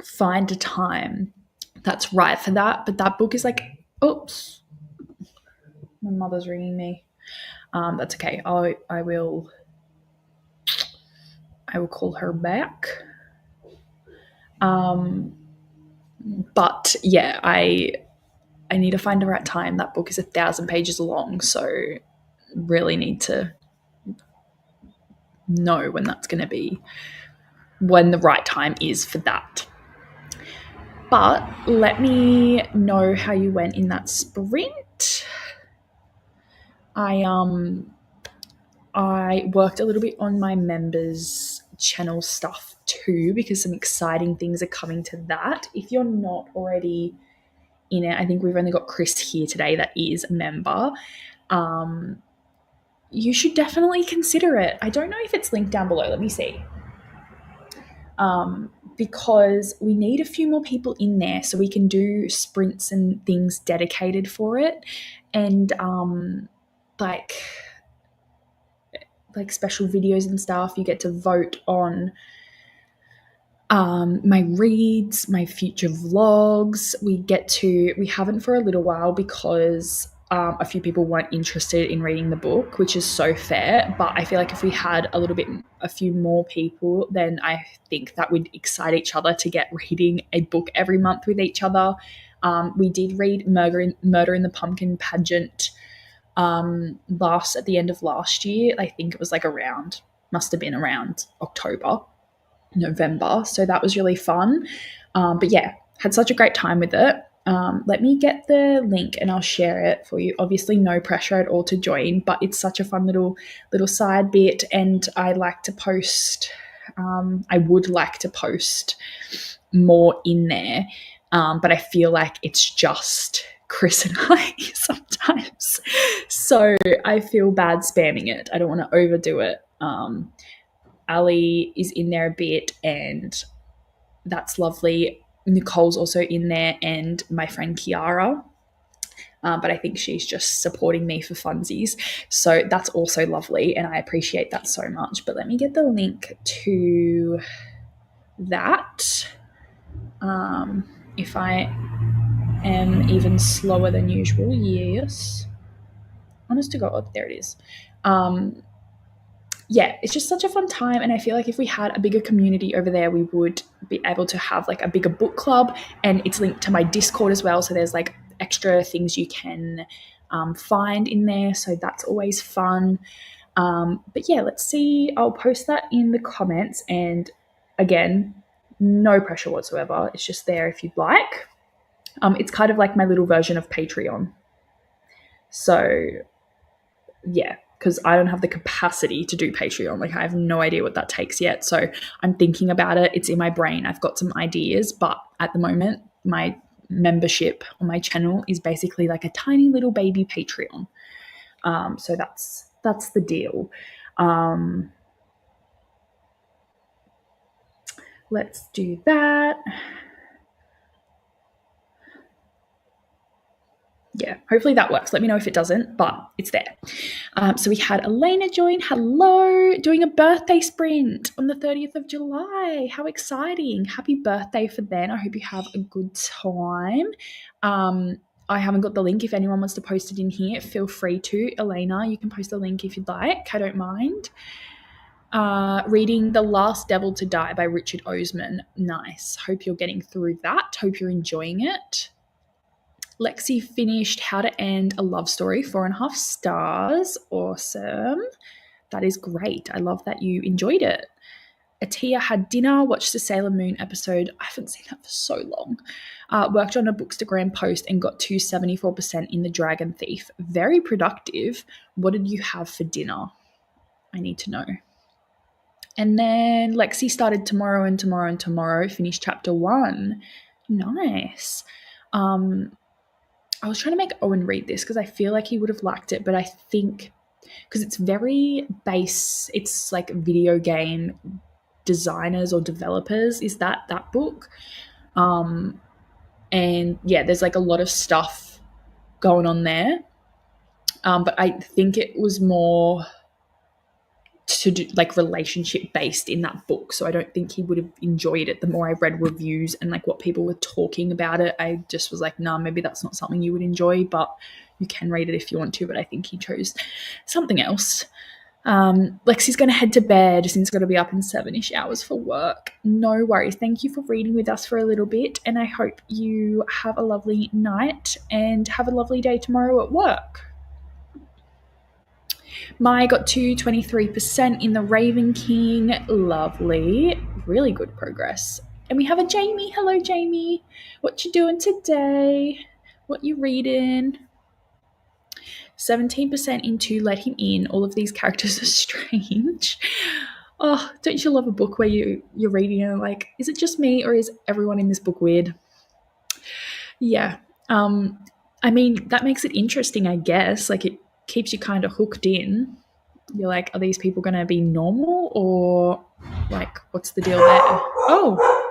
find a time that's right for that. But that book is like, oops, my mother's ringing me. That's okay. I will call her back. But yeah, I need to find the right time. That book is 1,000 pages long, so really need to know when that's going to be, when the right time is for that. But let me know how you went in that sprint. I worked a little bit on my members channel stuff too, because some exciting things are coming to that. If you're not already in it, I think we've only got Chris here today that is a member. You should definitely consider it. I don't know if it's linked down below. Let me see. Because we need a few more people in there so we can do sprints and things dedicated for it. And like special videos and stuff. You get to vote on my reads, my future vlogs. We haven't for a little while because a few people weren't interested in reading the book, which is so fair. But I feel like if we had a few more people, then I think that would excite each other to get reading a book every month with each other. We did read Murder in the Pumpkin Pageant at the end of last year. I think it was must have been around October, November. So that was really fun. But yeah, had such a great time with it. Let me get the link and I'll share it for you. Obviously, no pressure at all to join, but it's such a fun little side bit. And I like to post. I would like to post more in there, but I feel like it's just Chris and I sometimes. So I feel bad spamming it. I don't want to overdo it. Ali is in there a bit, and that's lovely. Nicole's also in there, and my friend Kiara. But I think she's just supporting me for funsies. So that's also lovely, and I appreciate that so much. But let me get the link to that. If I am even slower than usual, yes. Honest to God, there it is. Yeah, it's just such a fun time, and I feel like if we had a bigger community over there, we would be able to have like a bigger book club, and it's linked to my Discord as well, so there's like extra things you can find in there, so that's always fun. But yeah, let's see. I'll post that in the comments, and again, no pressure whatsoever. It's just there if you'd like. It's kind of like my little version of Patreon. So yeah, because I don't have the capacity to do Patreon. Like, I have no idea what that takes yet. So I'm thinking about it. It's in my brain. I've got some ideas, but at the moment, my membership on my channel is basically like a tiny little baby Patreon. So that's the deal. Let's do that. Yeah, hopefully that works. Let me know if it doesn't, but it's there. So we had Elena join. Hello, doing a birthday sprint on the 30th of July. How exciting. Happy birthday for then. I hope you have a good time. I haven't got the link. If anyone wants to post it in here, feel free to. Elena, you can post the link if you'd like. I don't mind. Reading The Last Devil to Die by Richard Osman. Nice. Hope you're getting through that. Hope you're enjoying it. Lexi finished How to End a Love Story, 4.5 stars. Awesome. That is great. I love that you enjoyed it. Atia had dinner, watched the Sailor Moon episode. I haven't seen that for so long. Worked on a Bookstagram post and got to 74% in The Dragon Thief. Very productive. What did you have for dinner? I need to know. And then Lexi started tomorrow and tomorrow and tomorrow, finished chapter 1. Nice. I was trying to make Owen read this because I feel like he would have liked it, but I think because it's very base, it's like video game designers or developers, is that book. And yeah, there's like a lot of stuff going on there. But I think it was more to do like relationship based in that book, so I don't think he would have enjoyed it. The more I read reviews and like what people were talking about it, I just was like, nah, maybe that's not something you would enjoy, but you can read it if you want to. But I think he chose something else. Lexi's going to head to bed since he's got to be up in 7-ish hours for work. No worries. Thank you for reading with us for a little bit, and I hope you have a lovely night and have a lovely day tomorrow at work. Mai got to 23% in the Raven King. Lovely. Really good progress. And we have a Jamie. Hello, Jamie. What you doing today? What you reading? 17% into Let Him In. All of these characters are strange. Oh, don't you love a book where you're reading and like, is it just me or is everyone in this book weird? Yeah. I mean, that makes it interesting, I guess. Like, it keeps you kind of hooked in. You're like, are these people going to be normal or like, what's the deal there? Oh.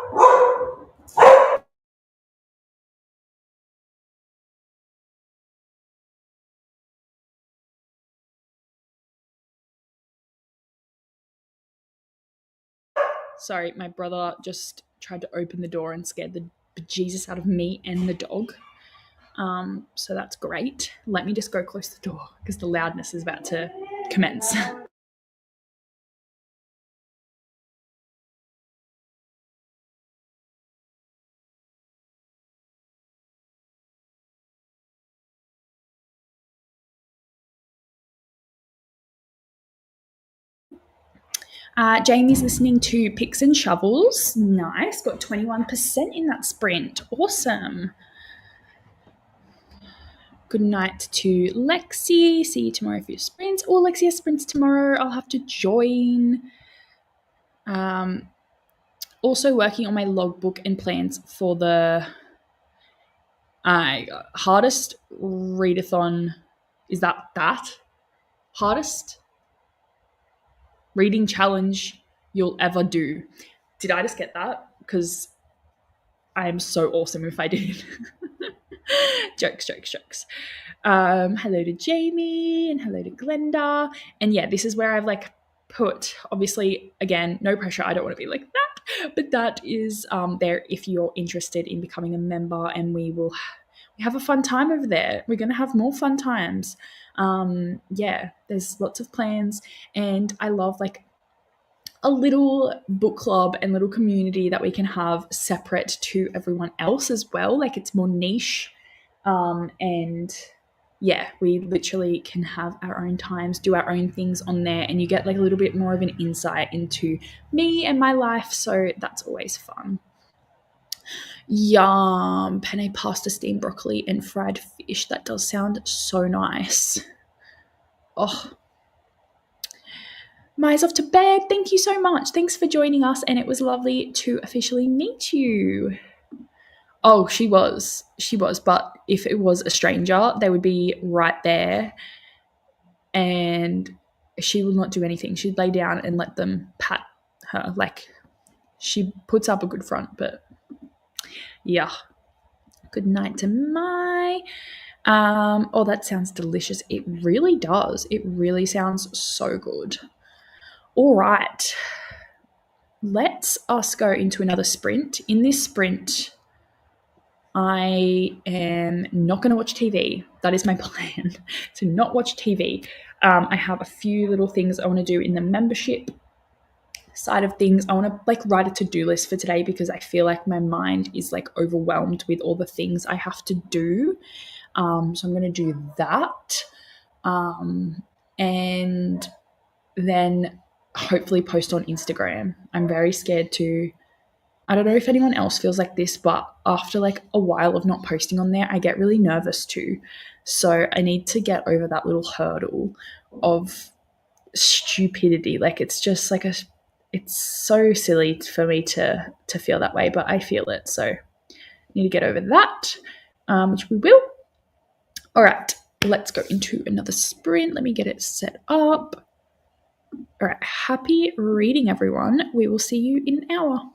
Sorry, my brother just tried to open the door and scared the bejesus out of me and the dog. So that's great. Let me just go close the door because the loudness is about to commence. Jamie's listening to Picks and Shovels. Nice. Got 21% in that sprint. Awesome. Good night to Lexi. See you tomorrow for your sprints. Oh, Lexi has sprints tomorrow. I'll have to join. Also working on my logbook and plans for the hardest readathon. Is that hardest reading challenge you'll ever do? Did I just get that? Because I am so awesome if I did. Jokes. Hello to Jamie and hello to Glenda. And yeah, this is where I've like put, obviously, again, no pressure. I don't want to be like that, but that is there if you're interested in becoming a member, and we have a fun time over there. We're going to have more fun times. Yeah, there's lots of plans, and I love like a little book club and little community that we can have separate to everyone else as well. Like, it's more niche. And yeah, we literally can have our own times, do our own things on there, and you get like a little bit more of an insight into me and my life. So that's always fun. Yum, penne pasta, steamed broccoli, and fried fish. That does sound so nice. Oh, Maya's off to bed. Thank you so much. Thanks for joining us, and it was lovely to officially meet you. Oh, she was. She was. But if it was a stranger, they would be right there, and she will not do anything. She'd lay down and let them pat her. Like, she puts up a good front, but yeah. Good night to Mai. Oh, that sounds delicious. It really does. It really sounds so good. All right. Let's us go into another sprint. In this sprint, I am not going to watch TV. That is my plan, to not watch TV. I have a few little things I want to do in the membership side of things. I want to like write a to-do list for today because I feel like my mind is like overwhelmed with all the things I have to do. So I'm going to do that. And then hopefully post on Instagram. I'm very scared to. I don't know if anyone else feels like this, but after like a while of not posting on there, I get really nervous too. So I need to get over that little hurdle of stupidity. Like it's just like it's so silly for me to feel that way, but I feel it. So I need to get over that, which we will. All right, let's go into another sprint. Let me get it set up. All right, happy reading, everyone. We will see you in an hour.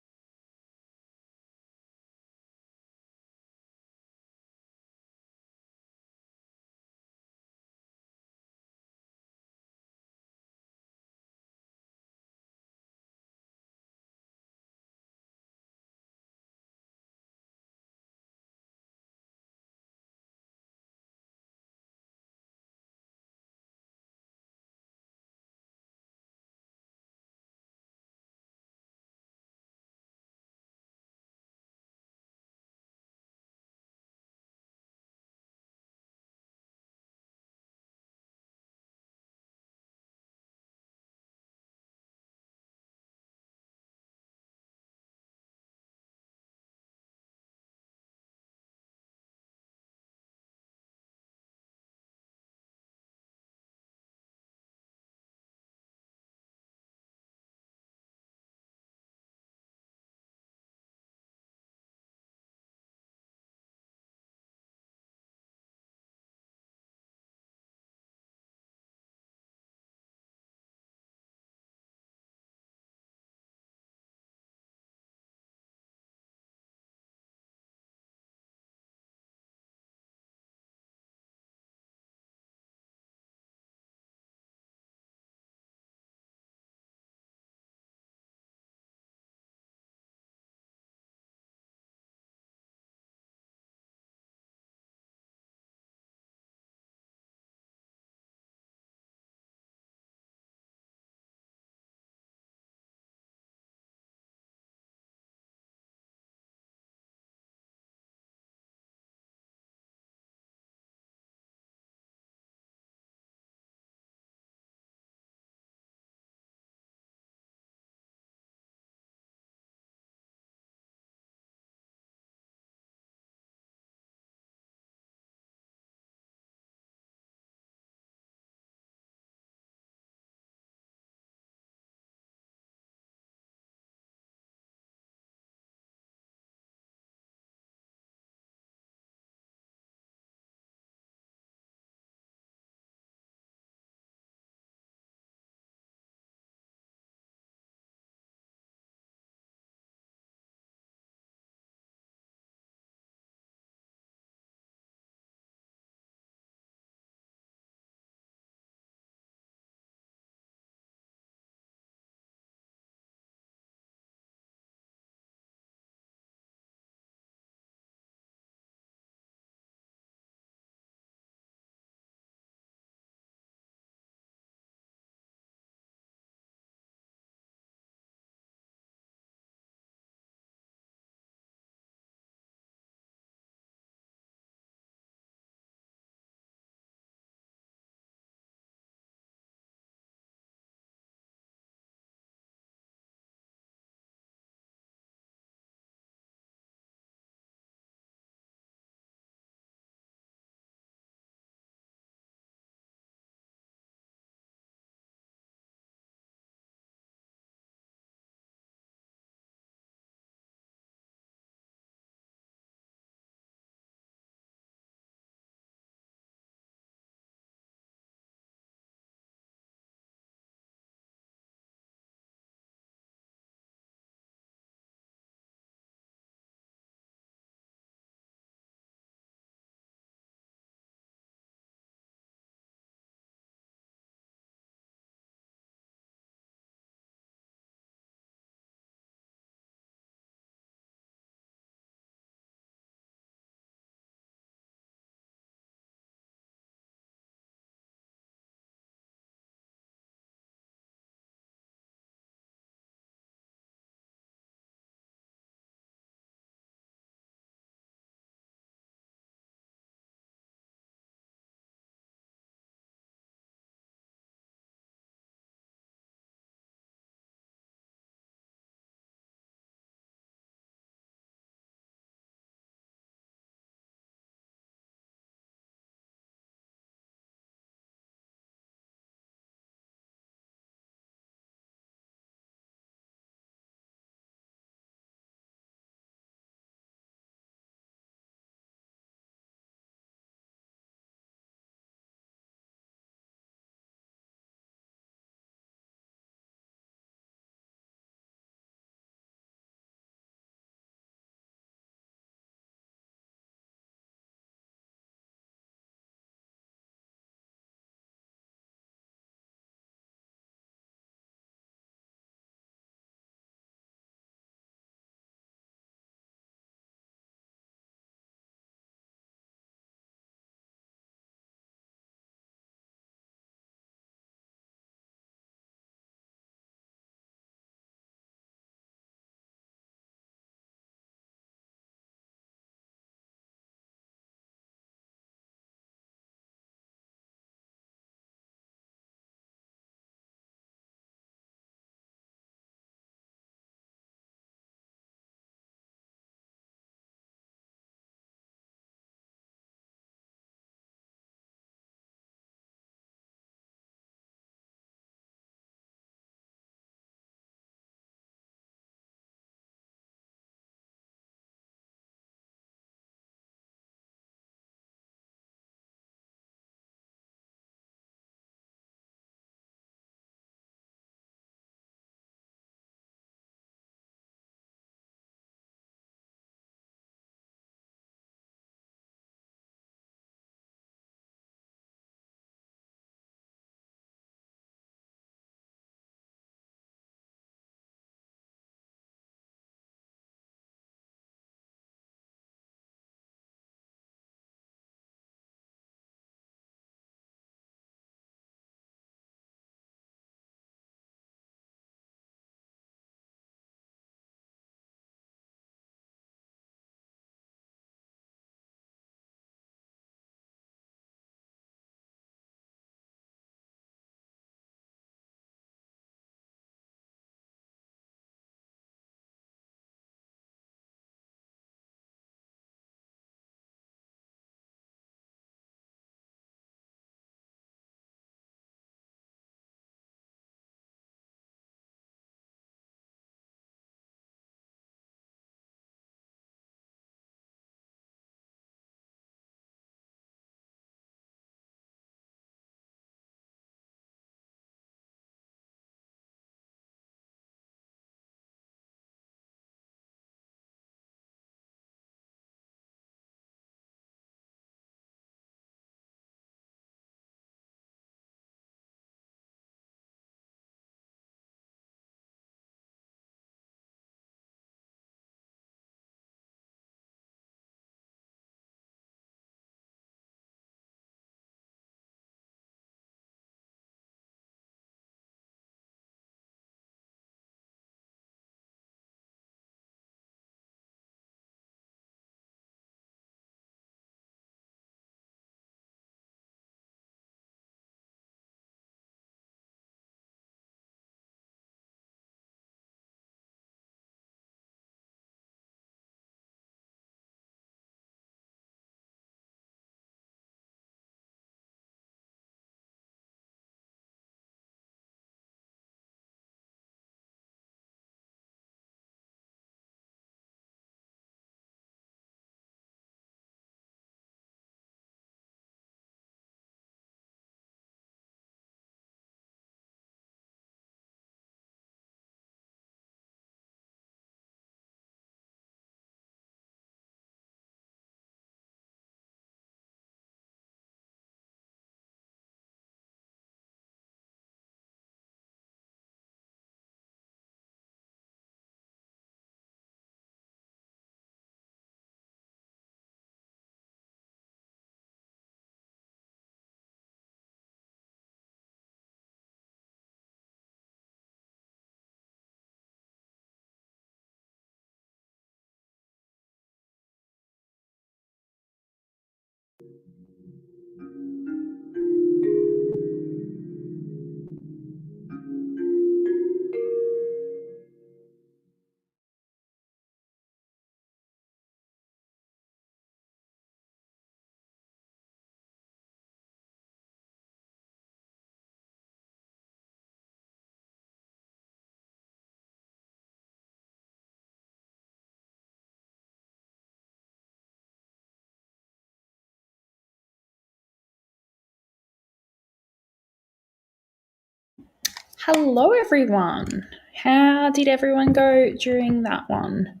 Hello, everyone. How did everyone go during that one?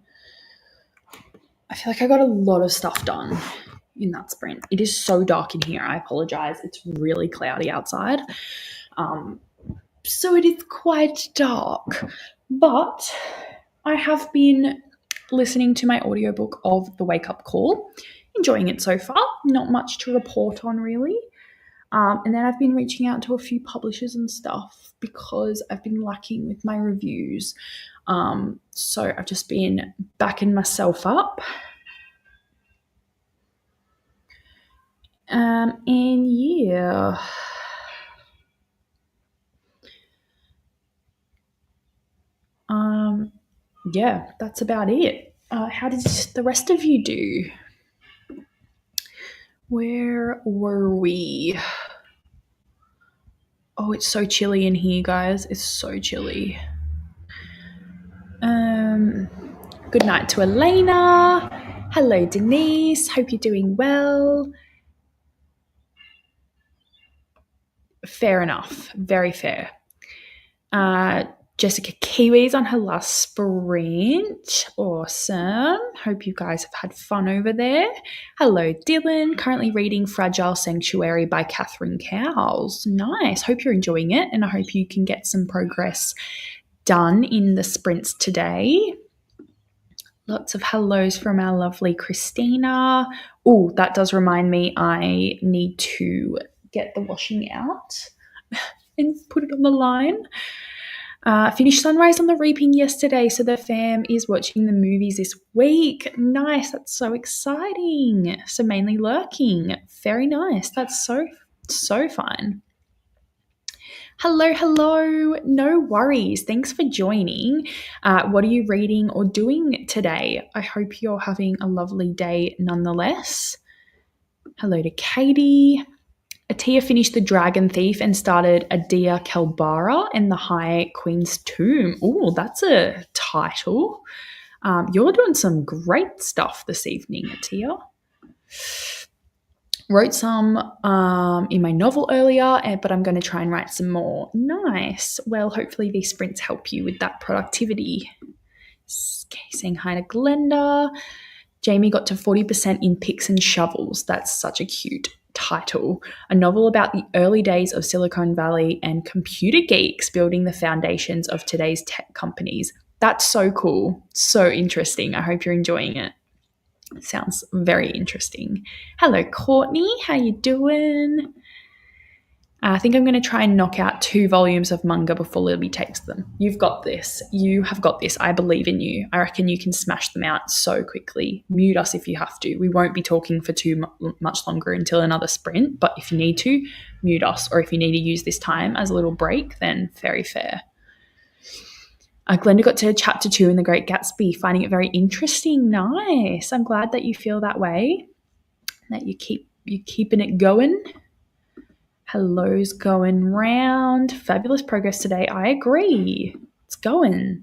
I feel like I got a lot of stuff done in that sprint. It is so dark in here. I apologize. It's really cloudy outside. So it is quite dark. But I have been listening to my audiobook of The Wake Up Call, enjoying it so far. Not much to report on, really. And then I've been reaching out to a few publishers and stuff because I've been lacking with my reviews. So I've just been backing myself up. And yeah. Yeah, that's about it. How did the rest of you do? Where were we? Oh, it's so chilly in here, guys. It's so chilly. Good night to Elena. Hello, Denise. Hope you're doing well. Fair enough. Very fair. Jessica Kiwi's on her last sprint. Awesome. Hope you guys have had fun over there. Hello, Dylan. Currently reading Fragile Sanctuary by Catherine Cowles. Nice. Hope you're enjoying it, and I hope you can get some progress done in the sprints today. Lots of hellos from our lovely Christina. Oh, that does remind me I need to get the washing out and put it on the line. Finished Sunrise on the Reaping yesterday, so the fam is watching the movies this week. Nice, that's so exciting. So mainly lurking. Very nice. That's so fun. Hello. No worries. Thanks for joining. What are you reading or doing today? I hope you're having a lovely day nonetheless. Hello to Katie. Atia finished The Dragon Thief and started Adia Kelbara and the High Queen's Tomb. Oh, that's a title. You're doing some great stuff this evening, Atia. Wrote some in my novel earlier, but I'm going to try and write some more. Nice. Well, hopefully these sprints help you with that productivity. Okay, saying hi to Glenda. Jamie got to 40% in Picks and Shovels. That's such a cute title. A novel about the early days of Silicon Valley and computer geeks building the foundations of today's tech companies. That's so cool. So interesting. I hope you're enjoying it. Sounds very interesting. Hello, Courtney. How you doing? I think I'm going to try and knock out 2 volumes of manga before Libby takes them. You've got this. You have got this. I believe in you. I reckon you can smash them out so quickly. Mute us if you have to. We won't be talking for too much longer until another sprint, but if you need to, mute us. Or if you need to use this time as a little break, then very fair. Glenda got to chapter 2 in The Great Gatsby, finding it very interesting. Nice. I'm glad that you feel that way, that you keeping it going. Hello's going round. Fabulous progress today. I agree. It's going.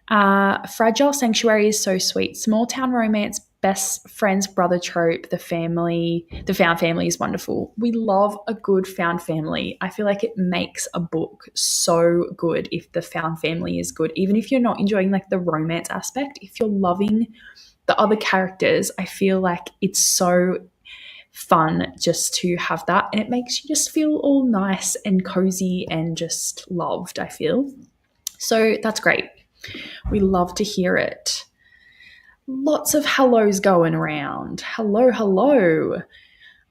Fragile Sanctuary is so sweet. Small town romance, best friend's brother trope. The found family is wonderful. We love a good found family. I feel like it makes a book so good if the found family is good. Even if you're not enjoying like the romance aspect, if you're loving the other characters, I feel like it's so fun just to have that, and it makes you just feel all nice and cozy and just loved, I feel. So that's great. We love to hear it. Lots of hellos going around. Hello.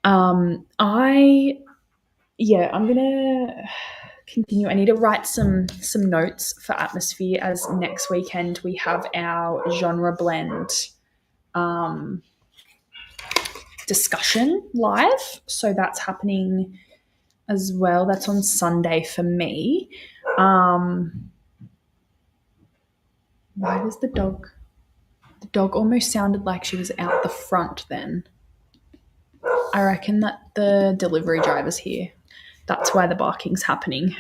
I'm gonna continue. I need to write some notes for Atmosphere, as next weekend we have our genre blend discussion live. So that's happening as well. That's on Sunday for me. Why does the dog almost sounded like she was out the front then. I reckon that the delivery driver's here. That's why the barking's happening.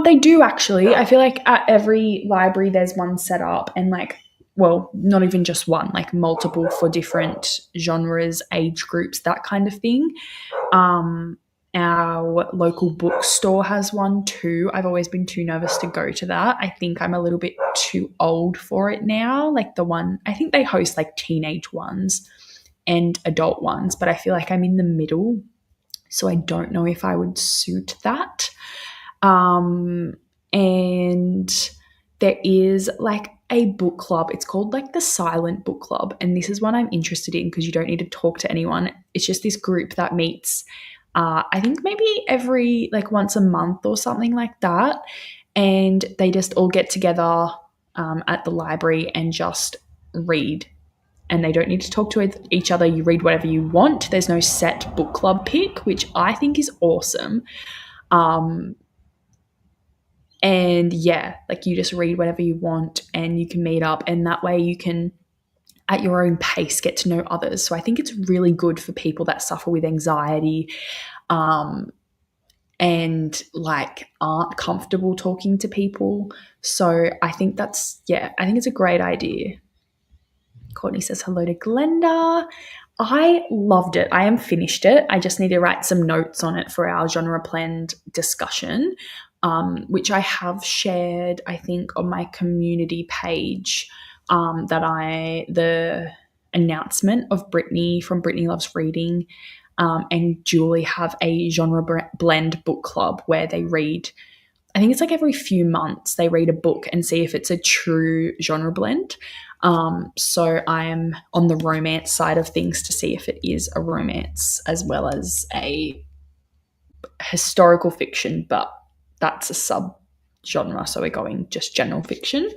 They do actually. I feel like at every library there's one set up, and like, well, not even just one, like multiple for different genres, age groups, that kind of thing. Our local bookstore has one too. I've always been too nervous to go to that. I think I'm a little bit too old for it now. Like the one, I think they host like teenage ones and adult ones, but I feel like I'm in the middle. So I don't know if I would suit that. And there is like a book club. It's called like the Silent Book Club. And this is one I'm interested in because you don't need to talk to anyone. It's just this group that meets, I think maybe every like once a month or something like that. And they just all get together at the library and just read. And they don't need to talk to each other. You read whatever you want. There's no set book club pick, which I think is awesome. And yeah, like you just read whatever you want and you can meet up, and that way you can, at your own pace, get to know others. So I think it's really good for people that suffer with anxiety and like aren't comfortable talking to people. So I think I think it's a great idea. Courtney says hello to Glenda. I loved it. I am finished it. I just need to write some notes on it for our genre blend discussion, which I have shared, I think, on my community page, the announcement of Brittany from Brittany Loves Reading and Julie have a genre blend book club where they read, I think it's like every few months they read a book and see if it's a true genre blend. So I am on the romance side of things to see if it is a romance as well as a historical fiction, but that's a sub genre. So we're going just general fiction.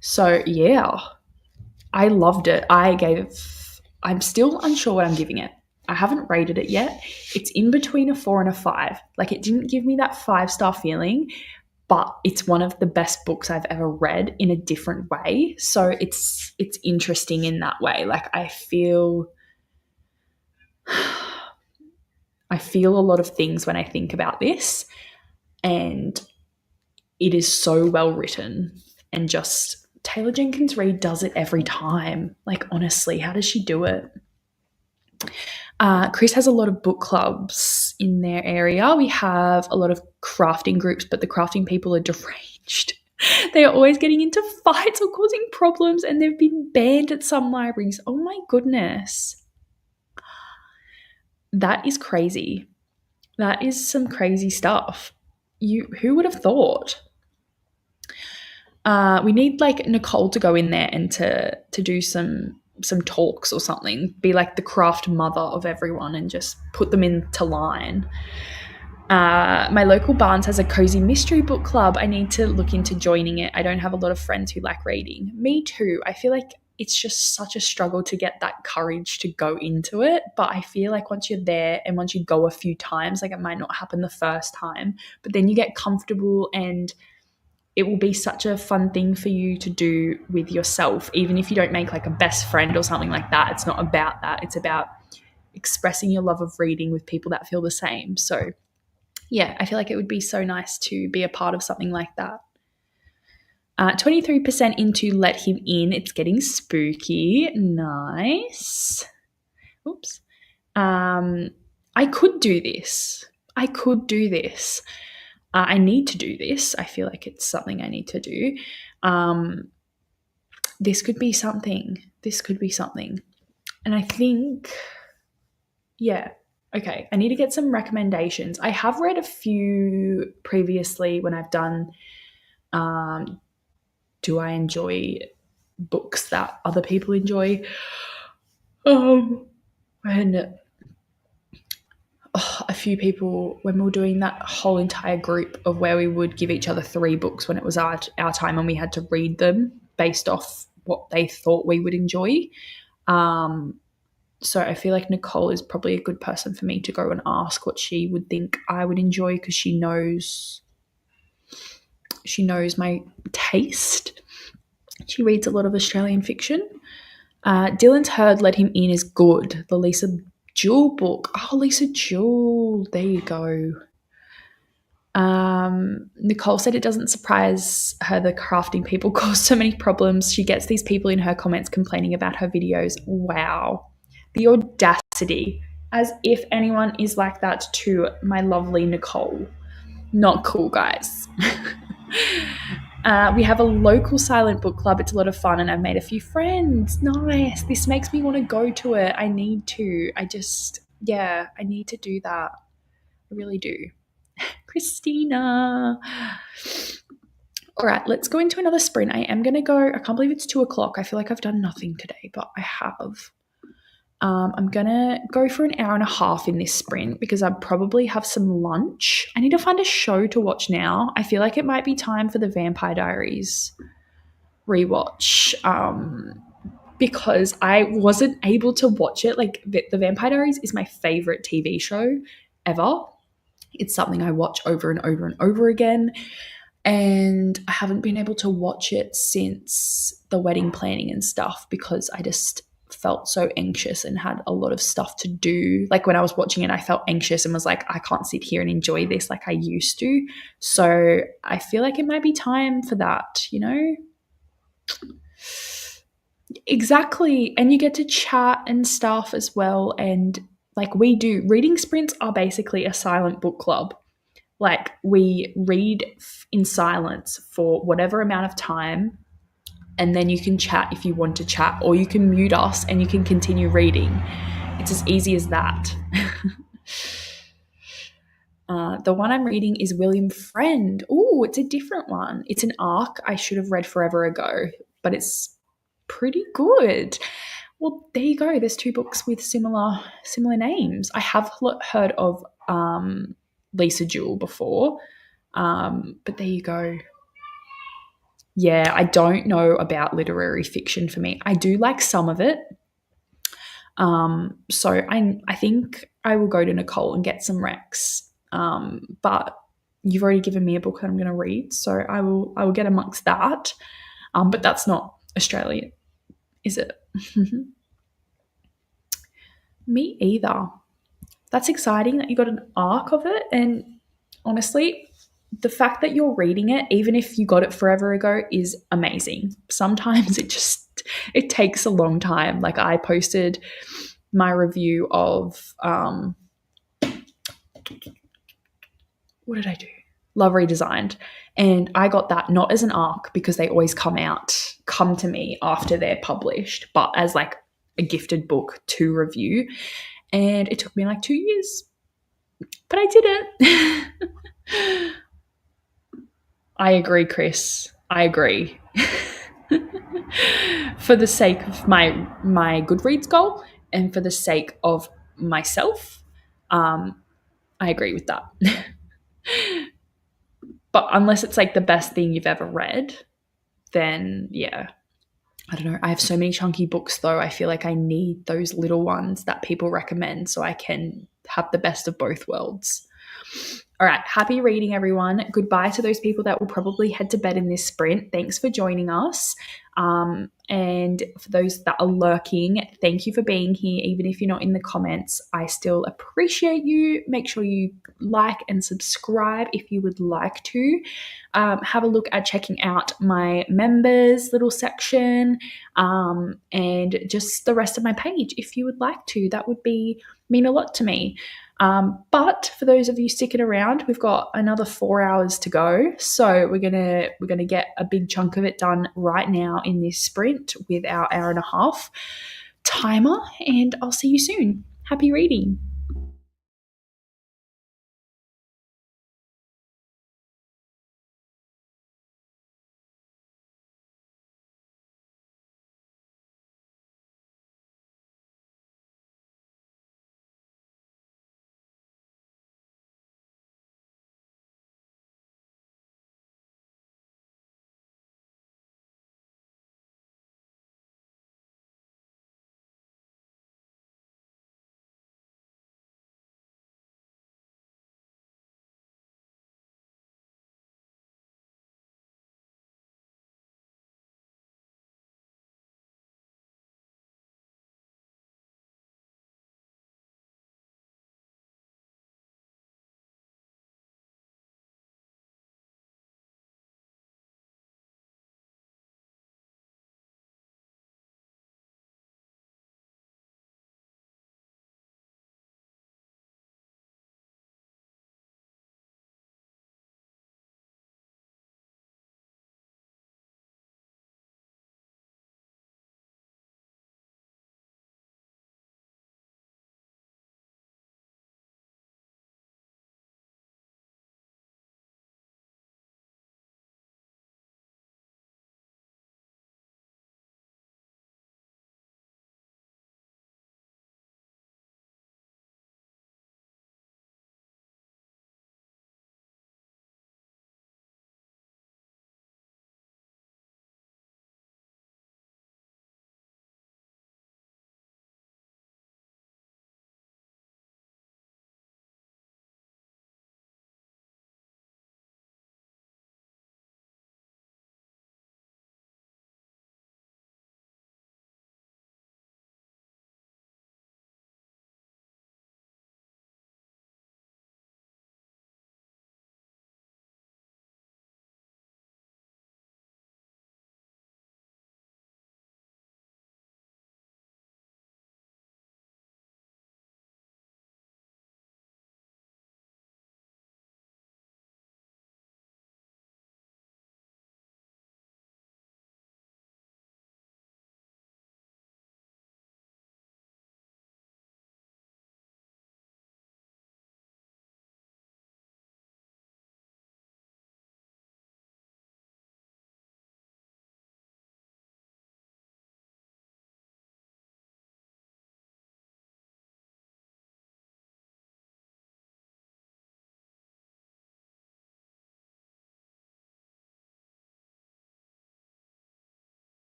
So yeah, I loved it. I'm still unsure what I'm giving it. I haven't rated it yet. It's in between a 4 and a 5. Like it didn't give me that 5-star feeling, but it's one of the best books I've ever read in a different way. So it's interesting in that way. Like I feel a lot of things when I think about this, and it is so well written, and just Taylor Jenkins Reid does it every time. Like honestly, how does she do it? Chris has a lot of book clubs in their area. We have a lot of crafting groups, but the crafting people are deranged. They are always getting into fights or causing problems, and they've been banned at some libraries. Oh my goodness. That is crazy. That is some crazy stuff. Who would have thought? We need like Nicole to go in there and to do some talks or something, be like the craft mother of everyone and just put them into line. My local Barnes has a cozy mystery book club. I need to look into joining it. I don't have a lot of friends who like reading. Me too. I feel like it's just such a struggle to get that courage to go into it. But I feel like once you're there and once you go a few times, like it might not happen the first time, but then you get comfortable and it will be such a fun thing for you to do with yourself, even if you don't make like a best friend or something like that. It's not about that. It's about expressing your love of reading with people that feel the same. So yeah, I feel like it would be so nice to be a part of something like that. 23% into Let Him In. It's getting spooky. Nice. Oops. I could do this. I need to do this. I feel like it's something I need to do. This could be something. And I think, yeah, okay, I need to get some recommendations. I have read a few previously when I've done, do I enjoy books that other people enjoy? When a few people, when we were doing that whole entire group of where we would give each other 3 books when it was our time and we had to read them based off what they thought we would enjoy. So I feel like Nicole is probably a good person for me to go and ask what she would think I would enjoy, because she knows my taste. She reads a lot of Australian fiction. Dylan's Heard Let Him In is good. The Lisa Jewell book. Oh, Lisa Jewell. There you go. Nicole said it doesn't surprise her the crafting people cause so many problems. She gets these people in her comments complaining about her videos. Wow. The audacity. As if anyone is like that to my lovely Nicole. Not cool, guys. We have a local silent book club. It's a lot of fun and I've made a few friends. Nice. This makes me want to go to it. I need to. I need to do that. I really do. Christina. All right, let's go into another sprint. I am going to go. I can't believe it's 2:00. I feel like I've done nothing today, but I have. I'm going to go for an hour and a half in this sprint because I probably have some lunch. I need to find a show to watch now. I feel like it might be time for the Vampire Diaries rewatch, because I wasn't able to watch it. Like, the Vampire Diaries is my favorite TV show ever. It's something I watch over and over and over again. And I haven't been able to watch it since the wedding planning and stuff because I just felt so anxious and had a lot of stuff to do. Like, when I was watching it, I felt anxious and was like, I can't sit here and enjoy this like I used to. So I feel like it might be time for that, you know? Exactly. And you get to chat and stuff as well. And like we do, reading sprints are basically a silent book club. Like, we read in silence for whatever amount of time, and then you can chat if you want to chat, or you can mute us and you can continue reading. It's as easy as that. The one I'm reading is William Friend. Oh, it's a different one. It's an arc I should have read forever ago, but it's pretty good. Well, there you go. There's two books with similar names. I have heard of Lisa Jewell before, but there you go. Yeah, I don't know about literary fiction for me. I do like some of it. So I think I will go to Nicole and get some recs. But you've already given me a book that I'm going to read, so I will get amongst that. But that's not Australian, is it? Me either. That's exciting that you got an arc of it, and honestly, the fact that you're reading it, even if you got it forever ago, is amazing. Sometimes it takes a long time. Like, I posted my review of what did I do? Love Redesigned. And I got that not as an arc, because they always come to me after they're published, but as like a gifted book to review. And it took me like 2 years, but I did it. I agree, Chris. I agree. For the sake of my Goodreads goal and for the sake of myself, I agree with that. But unless it's like the best thing you've ever read, then yeah. I don't know. I have so many chunky books though. I feel like I need those little ones that people recommend so I can have the best of both worlds. All right. Happy reading, everyone. Goodbye to those people that will probably head to bed in this sprint. Thanks for joining us. And for those that are lurking, thank you for being here. Even if you're not in the comments, I still appreciate you. Make sure you like and subscribe if you would like to. Have a look at checking out my members little section, and just the rest of my page if you would like to. That would mean a lot to me. But for those of you sticking around, we've got another 4 hours to go. So we're gonna get a big chunk of it done right now in this sprint with our hour and a half timer. And I'll see you soon. Happy reading.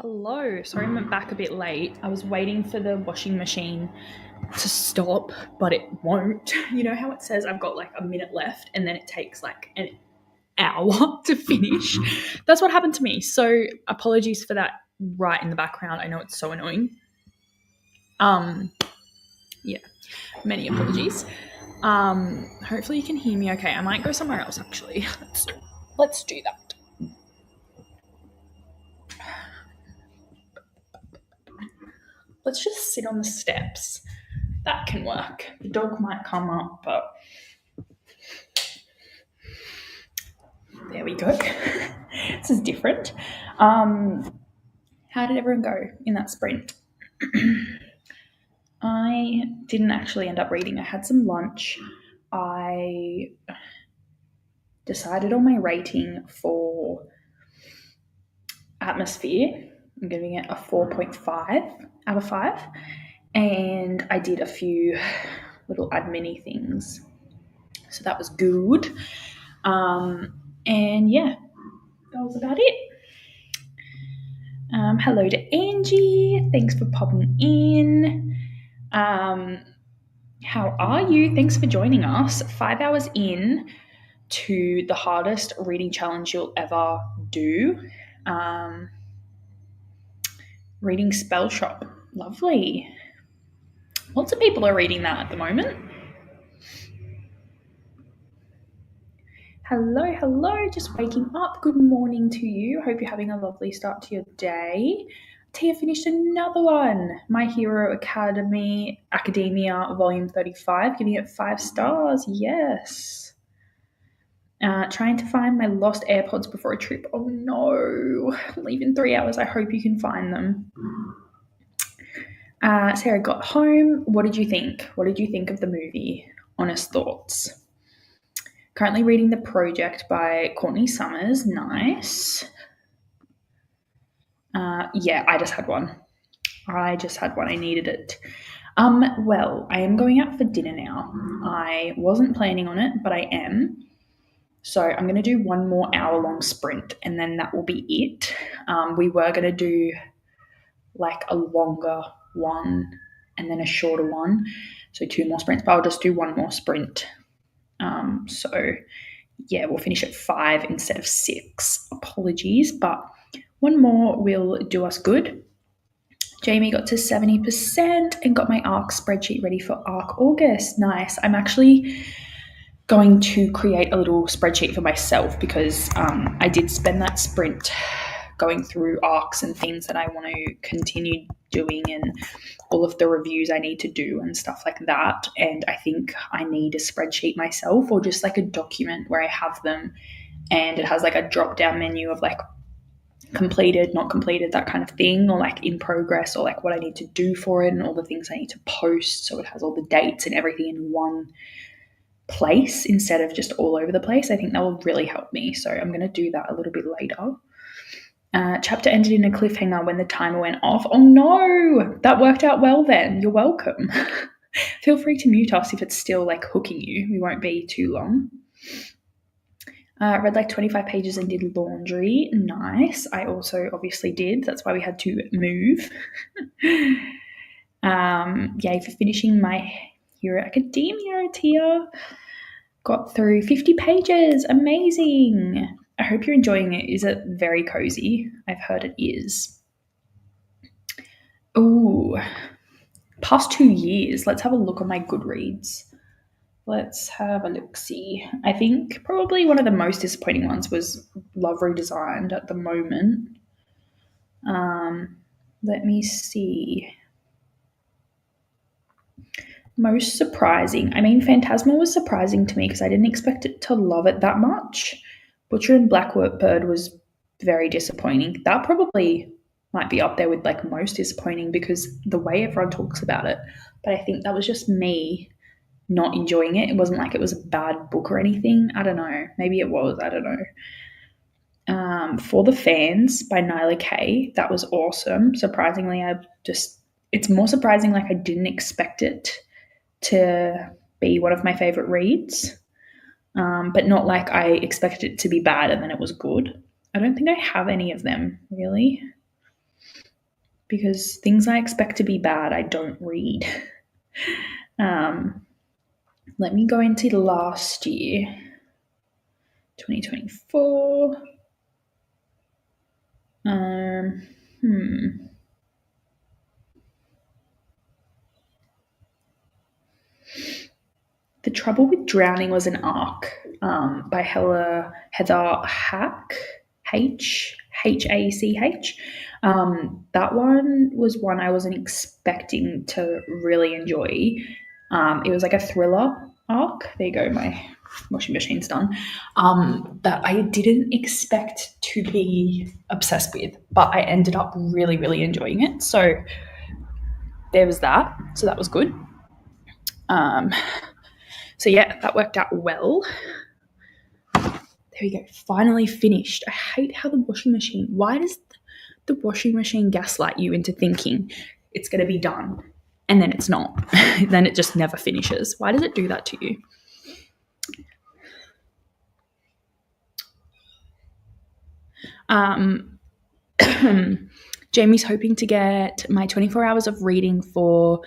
Hello, sorry I'm back a bit late. I was waiting for the washing machine to stop, but it won't. You know how it says I've got like a minute left and then it takes like an hour to finish? That's what happened to me. So apologies for that right in the background. I know it's so annoying. Yeah, many apologies. Hopefully you can hear me okay. I might go somewhere else actually. Let's do that. Let's just sit on the steps. That can work. The dog might come up, but there we go. This is different. How did everyone go in that sprint? I didn't actually end up reading. I had some lunch. I decided on my rating for atmosphere. I'm giving it a 4.5 out of 5. And I did a few little admin-y things. So that was good. And yeah, that was about it. Hello to Angie. Thanks for popping in. How are you? Thanks for joining us. 5 hours in to the hardest reading challenge you'll ever do. Reading Spell Shop. Lovely. Lots of people are reading that at the moment. Hello. Just waking up. Good morning to you. Hope you're having a lovely start to your day. Tia finished another one. My Hero Academia, Volume 35, giving it 5 stars. Yes. Trying to find my lost AirPods before a trip. Oh no. Leave in 3 hours. I hope you can find them. Sarah got home. What did you think? What did you think of the movie? Honest thoughts. Currently reading The Project by Courtney Summers. Nice. Yeah, I just had one. I needed it. Well, I am going out for dinner now. I wasn't planning on it, but I am. So I'm going to do one more hour-long sprint, and then that will be it. We were going to do like a longer one and then a shorter one. So 2 more sprints, but I'll just do 1 more sprint. So yeah, we'll finish at 5 instead of 6. Apologies, but 1 more will do us good. Jamie got to 70% and got my ARC spreadsheet ready for ARC August. Nice. I'm actually going to create a little spreadsheet for myself because I did spend that sprint going through ARCs and things that I want to continue doing and all of the reviews I need to do and stuff like that. And I think I need a spreadsheet myself or just like a document where I have them and it has like a drop down menu of like completed, not completed, that kind of thing, or like in progress, or like what I need to do for it and all the things I need to post. So it has all the dates and everything in one place instead of just all over the place. I think that will really help me. So I'm going to do that a little bit later. Chapter ended in a cliffhanger when the timer went off. Oh no, that worked out well then. You're welcome. Feel free to mute us if it's still like hooking you. We won't be too long. Read like 25 pages and did laundry. Nice. I also obviously did. That's why we had to move. Yay for finishing my Hero Academia, Tia. Got through 50 pages. Amazing. I hope you're enjoying it. Is it very cozy? I've heard it is. Ooh. Past 2 years. Let's have a look on my Goodreads. Let's have a look-see. I think probably one of the most disappointing ones was Love Redesigned at the moment. Let me see. Most surprising. I mean, Phantasmal was surprising to me because I didn't expect it to love it that much. Butcher and Blackbird was very disappointing. That probably might be up there with like most disappointing because the way everyone talks about it. But I think that was just me not enjoying it. It wasn't like it was a bad book or anything. I don't know. Maybe it was. I don't know. For the Fans by Nyla Kay. That was awesome. Surprisingly, it's more surprising like I didn't expect it to be one of my favorite reads. But not like I expected it to be bad and then it was good. I don't think I have any of them, really. because things I expect to be bad, I don't read. Let me go into last year, 2024. The Trouble with Drowning was an arc by Heather H. That one was one I wasn't expecting to really enjoy. It was like a thriller arc. There you go, my washing machine's done. That I didn't expect to be obsessed with, but I ended up really, really enjoying it. So there was that. So that was good. So yeah, that worked out well. There we go. Finally finished. I hate how the washing machine. Why does the washing machine gaslight you into thinking it's going to be done and then it's not? Then it just never finishes. Why does it do that to you? Jamie's hoping to get my 24 hours of reading for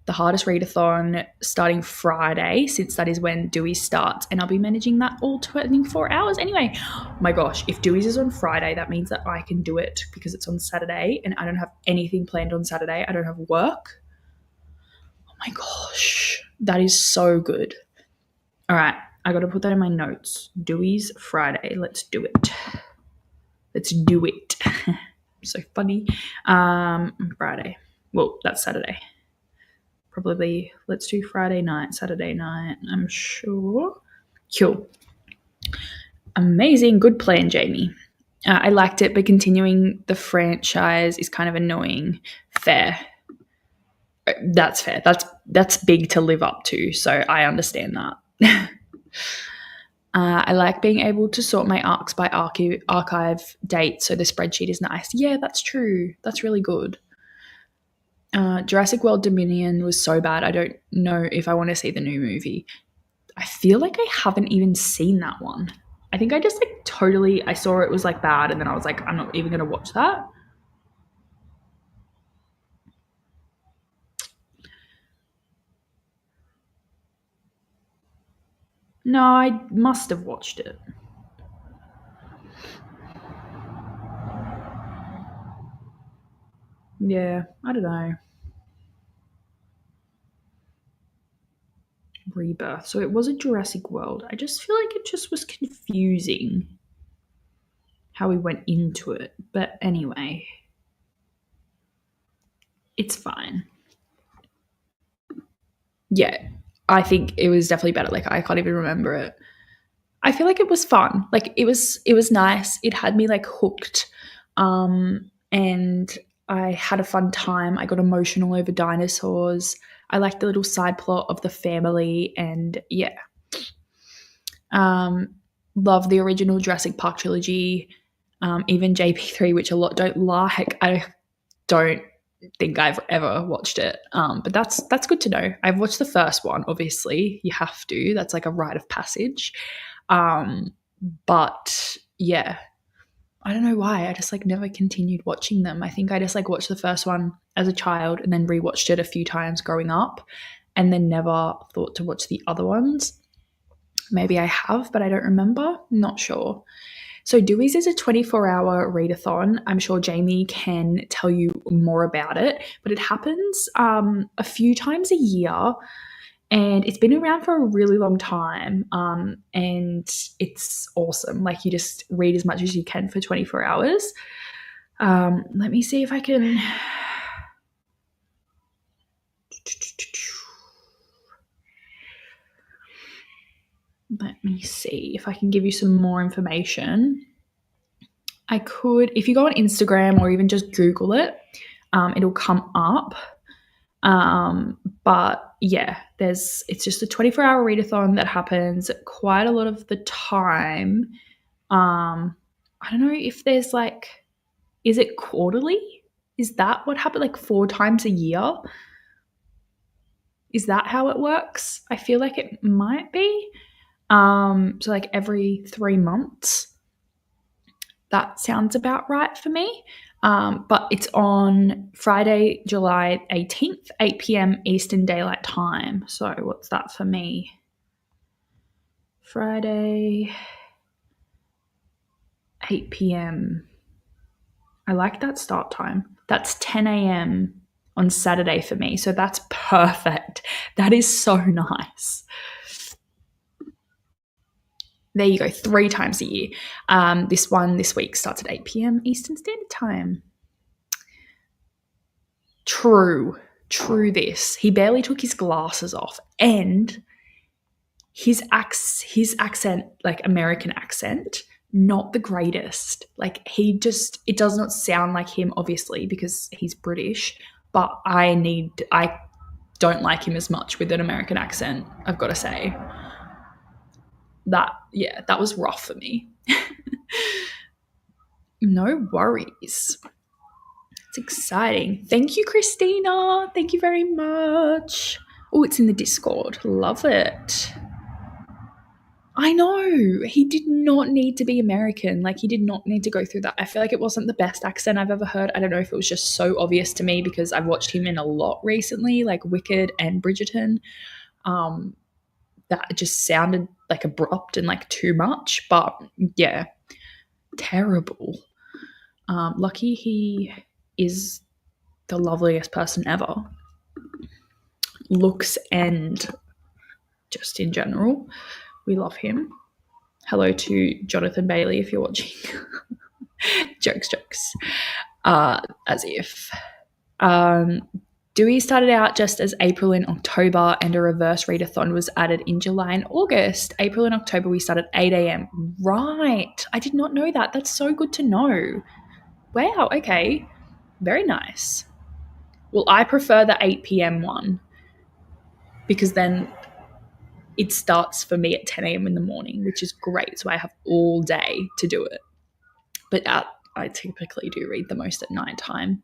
the hardest readathon starting Friday, since that is when Dewey's starts, and I'll be managing that all 24 hours anyway. Oh my gosh, if Dewey's is on Friday, that means that I can do it because it's on Saturday and I don't have anything planned on Saturday. I don't have work. Oh my gosh, that is so good. All right, I got to put that in my notes. Dewey's Friday. Let's do it. Let's do it. So funny. Friday. Well, that's Saturday. Probably let's do Friday night, Saturday night, I'm sure. Cool. Amazing. Good plan, Jamie. I liked it, but continuing the franchise is kind of annoying. Fair. That's fair. That's big to live up to, so I understand that. I like being able to sort my arcs by archive date, so the spreadsheet is nice. Yeah, that's true. That's really good. Jurassic World Dominion was so bad. I don't know if I want to see the new movie. I feel like I haven't even seen that one. I think I just I saw it was like bad and then I was like, I'm not even going to watch that. No, I must have watched it. Yeah, I don't know. Rebirth. So it was a Jurassic World. I just feel like it just was confusing how we went into it. But anyway, it's fine. Yeah, I think it was definitely better. Like I can't even remember it. I feel like it was fun. Like it was nice. It had me like hooked. And I had a fun time. I got emotional over dinosaurs. I liked the little side plot of the family and yeah. Um love the original Jurassic Park trilogy. Even JP3, which a lot don't like. I don't think I've ever watched it. But that's good to know. I've watched the first one, obviously. You have to. That's like a rite of passage. But yeah, I don't know why. I just like never continued watching them. I think I just like watched the first one as a child and then rewatched it a few times growing up and then never thought to watch the other ones. Maybe I have, but I don't remember. Not sure. So Dewey's is a 24-hour readathon. I'm sure Jamie can tell you more about it, but it happens a few times a year and it's been around for a really long time. And it's awesome. Like you just read as much as you can for 24 hours. Let me see if I can. Let me see if I can give you some more information. I could, if you go on Instagram or even just Google it, it'll come up. But yeah, it's just a 24-hour readathon that happens quite a lot of the time. I don't know if there's like, is it quarterly? Is that what happened? Like 4 times a year? Is that how it works? I feel like it might be. So like every 3 months. That sounds about right for me. But it's on Friday, July 18th, 8 p.m. Eastern Daylight Time. So what's that for me? Friday, 8 p.m. I like that start time. That's 10 a.m. on Saturday for me. So that's perfect. That is so nice. There you go, 3 times a year. This one this week starts at 8 p.m. Eastern Standard Time. True this. He barely took his glasses off, and his accent, like American accent, not the greatest. Like it does not sound like him, obviously, because he's British, but I don't like him as much with an American accent, I've got to say. That was rough for me. No worries. It's exciting. Thank you, Christina. Thank you very much. Oh, it's in the Discord. Love it. I know. He did not need to be American. Like, he did not need to go through that. I feel like it wasn't the best accent I've ever heard. I don't know if it was just so obvious to me because I've watched him in a lot recently, like Wicked and Bridgerton. That just sounded like abrupt and like too much. But yeah, terrible. Lucky he is the loveliest person ever. Looks and just in general, we love him. Hello to Jonathan Bailey if you're watching. jokes. As if. Dewey started out just as April and October, and a reverse readathon was added in July and August. April and October, we started 8 a.m. Right. I did not know that. That's so good to know. Wow. Okay. Very nice. Well, I prefer the 8 p.m. one because then it starts for me at 10 a.m. in the morning, which is great. So I have all day to do it. But I typically do read the most at nighttime,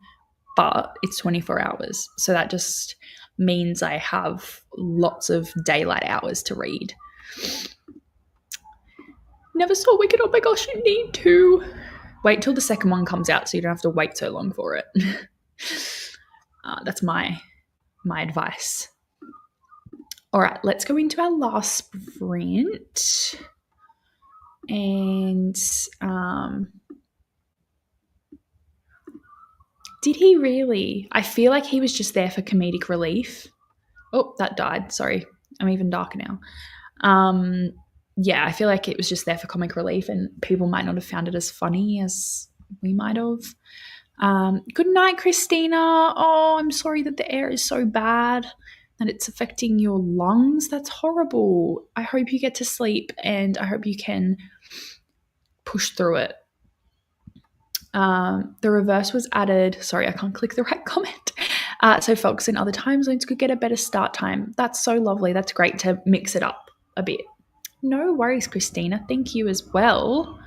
but it's 24 hours. So that just means I have lots of daylight hours to read. Never saw Wicked. Oh my gosh, you need to. Wait till the second one comes out so you don't have to wait so long for it. That's my advice. All right, let's go into our last sprint. And did he really? I feel like he was just there for comedic relief. Oh, that died. Sorry. I'm even darker now. Yeah, I feel like it was just there for comic relief and people might not have found it as funny as we might have. Good night, Christina. Oh, I'm sorry that the air is so bad and it's affecting your lungs. That's horrible. I hope you get to sleep and I hope you can push through it. The reverse was added. Sorry, I can't click the right comment. So folks in other time zones could get a better start time. That's so lovely. That's great to mix it up a bit. No worries, Christina. Thank you as well.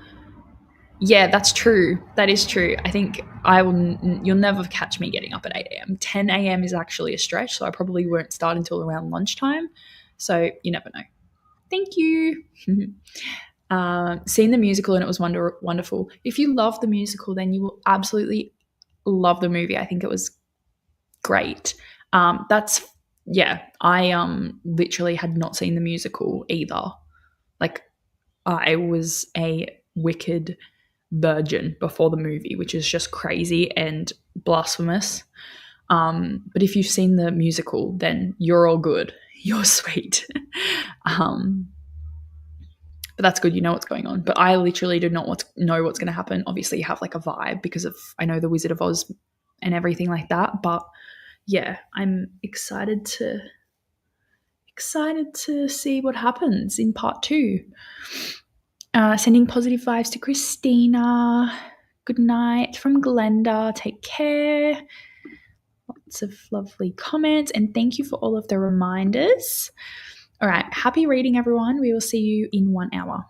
Yeah, that's true. That is true. I think you'll never catch me getting up at 8 a.m. 10 a.m. is actually a stretch, so I probably won't start until around lunchtime. So you never know. Thank you. Seen the musical and it was wonderful. If you love the musical, then you will absolutely love the movie. I think it was great. I literally had not seen the musical either. Like, I was a Wicked virgin before the movie, which is just crazy and blasphemous. But if you've seen the musical, then you're all good. You're sweet. But that's good. You know what's going on. But I literally did not know what's going to happen. Obviously, you have like a vibe because of I know the Wizard of Oz and everything like that. But yeah, I'm excited to see what happens in part 2. Sending positive vibes to Christina. Good night from Glenda. Take care. Lots of lovely comments. And thank you for all of the reminders. All right. Happy reading, everyone. We will see you in 1 hour.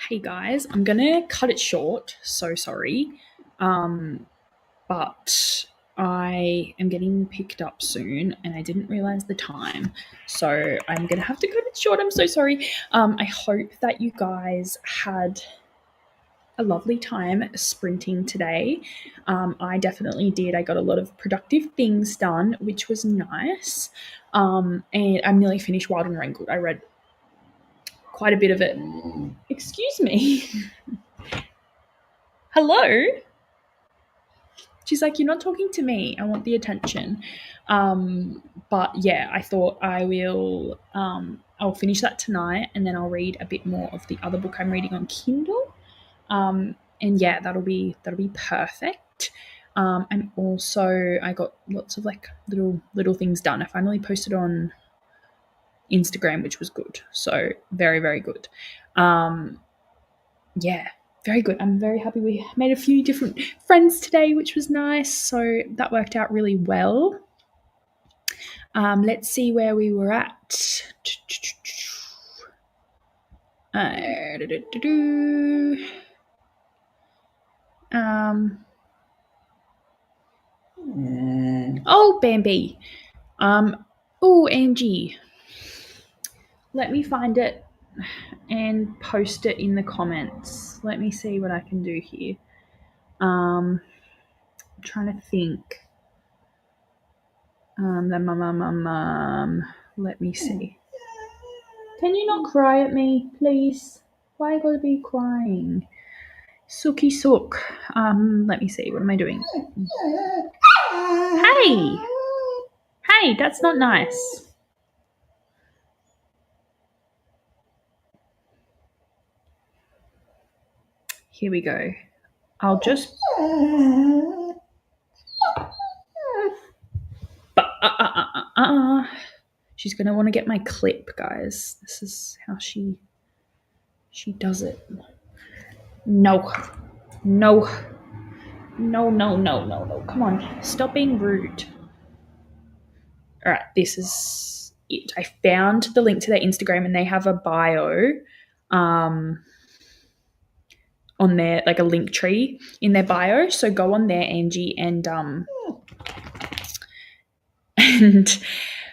Hey guys, I'm gonna cut it short. So sorry. But I am getting picked up soon and I didn't realize the time. So I'm gonna have to cut it short. I'm so sorry. I hope that you guys had a lovely time sprinting today. I definitely did. I got a lot of productive things done, which was nice. And I'm nearly finished Wild and Wrinkled. I read quite a bit of it. Excuse me. Hello? She's like, you're not talking to me. I want the attention. But yeah, I thought I'll finish that tonight and then I'll read a bit more of the other book I'm reading on Kindle. And yeah, that'll be perfect. I got lots of like little things done. I finally posted on Instagram, which was good. So very, very good. Yeah, very good. I'm very happy. We made a few different friends today, which was nice. So that worked out really well. Let's see where we were at. Oh, Bambi. Oh, Angie. Let me find it and post it in the comments. Let me see what I can do here. I'm trying to think. Let me see. Can you not cry at me, please? Why I gotta be crying? Sookie sook. Let me see. What am I doing? Hey! Hey, that's not nice. Here we go. I'll just... She's going to want to get my clip, guys. This is how she does it. No. No. No, no, no, no, no. Come on. Stop being rude. All right, this is it. I found the link to their Instagram and they have a bio on there, like a link tree in their bio. So go on there, Angie, and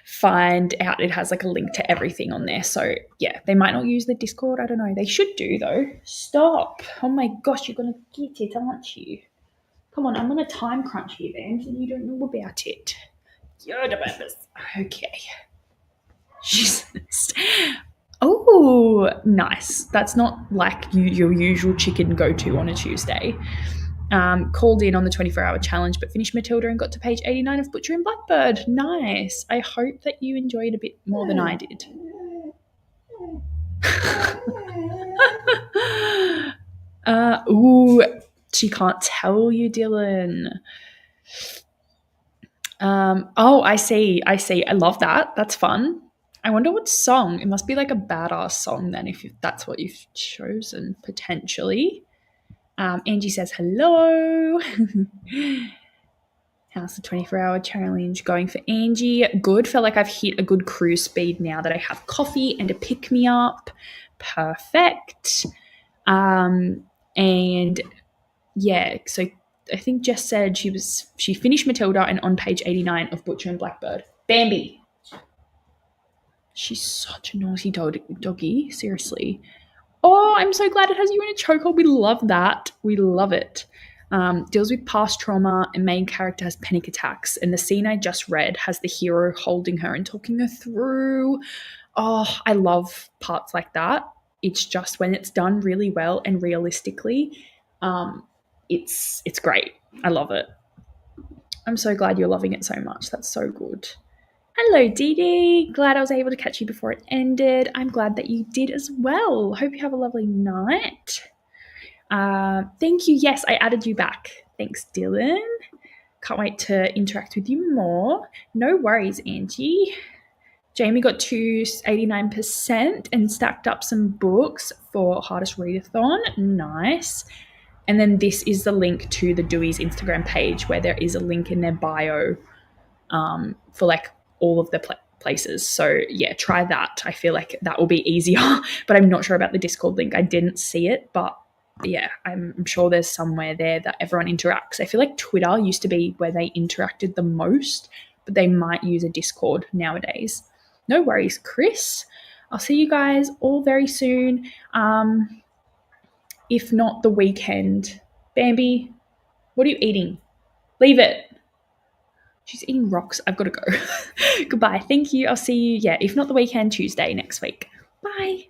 find out. It has like a link to everything on there. So yeah, they might not use the Discord. I don't know. They should do though. Stop. Oh my gosh, you're going to get it, aren't you? Come on, I'm on a time crunch here, Vans, and you don't know about it. You're about this. Okay. Jesus. Oh, nice. That's not like your usual chicken go-to on a Tuesday. Called in on the 24-hour challenge, but finished Matilda and got to page 89 of Butcher and Blackbird. Nice. I hope that you enjoyed a bit more than I did. Ooh, she can't tell you, Dylan. Oh, I see. I love that. That's fun. I wonder what song. It must be like a badass song then, if that's what you've chosen, potentially. Angie says hello. How's the 24-hour challenge going for Angie? Good. Feel like I've hit a good cruise speed now that I have coffee and a pick-me-up. Perfect. And yeah, so I think Jess said she finished Matilda and on page 89 of Butcher and Blackbird. Bambi. She's such a naughty doggy. Seriously. Oh, I'm so glad it has you in a chokehold. We love that. We love it. Deals with past trauma and main character has panic attacks. And the scene I just read has the hero holding her and talking her through. Oh, I love parts like that. It's just when it's done really well and realistically, it's great. I love it. I'm so glad you're loving it so much. That's so good. Hello, Dee Dee. Glad I was able to catch you before it ended. I'm glad that you did as well. Hope you have a lovely night. Thank you. Yes, I added you back. Thanks, Dylan. Can't wait to interact with you more. No worries, Angie. Jamie got to 89% and stacked up some books for Hardest Readathon. Nice. And then this is the link to the Dewey's Instagram page where there is a link in their bio for like all of the places. So yeah, try that. I feel like that will be easier, but I'm not sure about the Discord link. I didn't see it, but yeah, I'm sure there's somewhere there that everyone interacts. I feel like Twitter used to be where they interacted the most, but they might use a Discord nowadays. No worries, Chris. I'll see you guys all very soon. If not the weekend. Bambi, what are you eating? Leave it. She's eating rocks. I've got to go. Goodbye. Thank you. I'll see you, yeah, if not the weekend, Tuesday next week. Bye.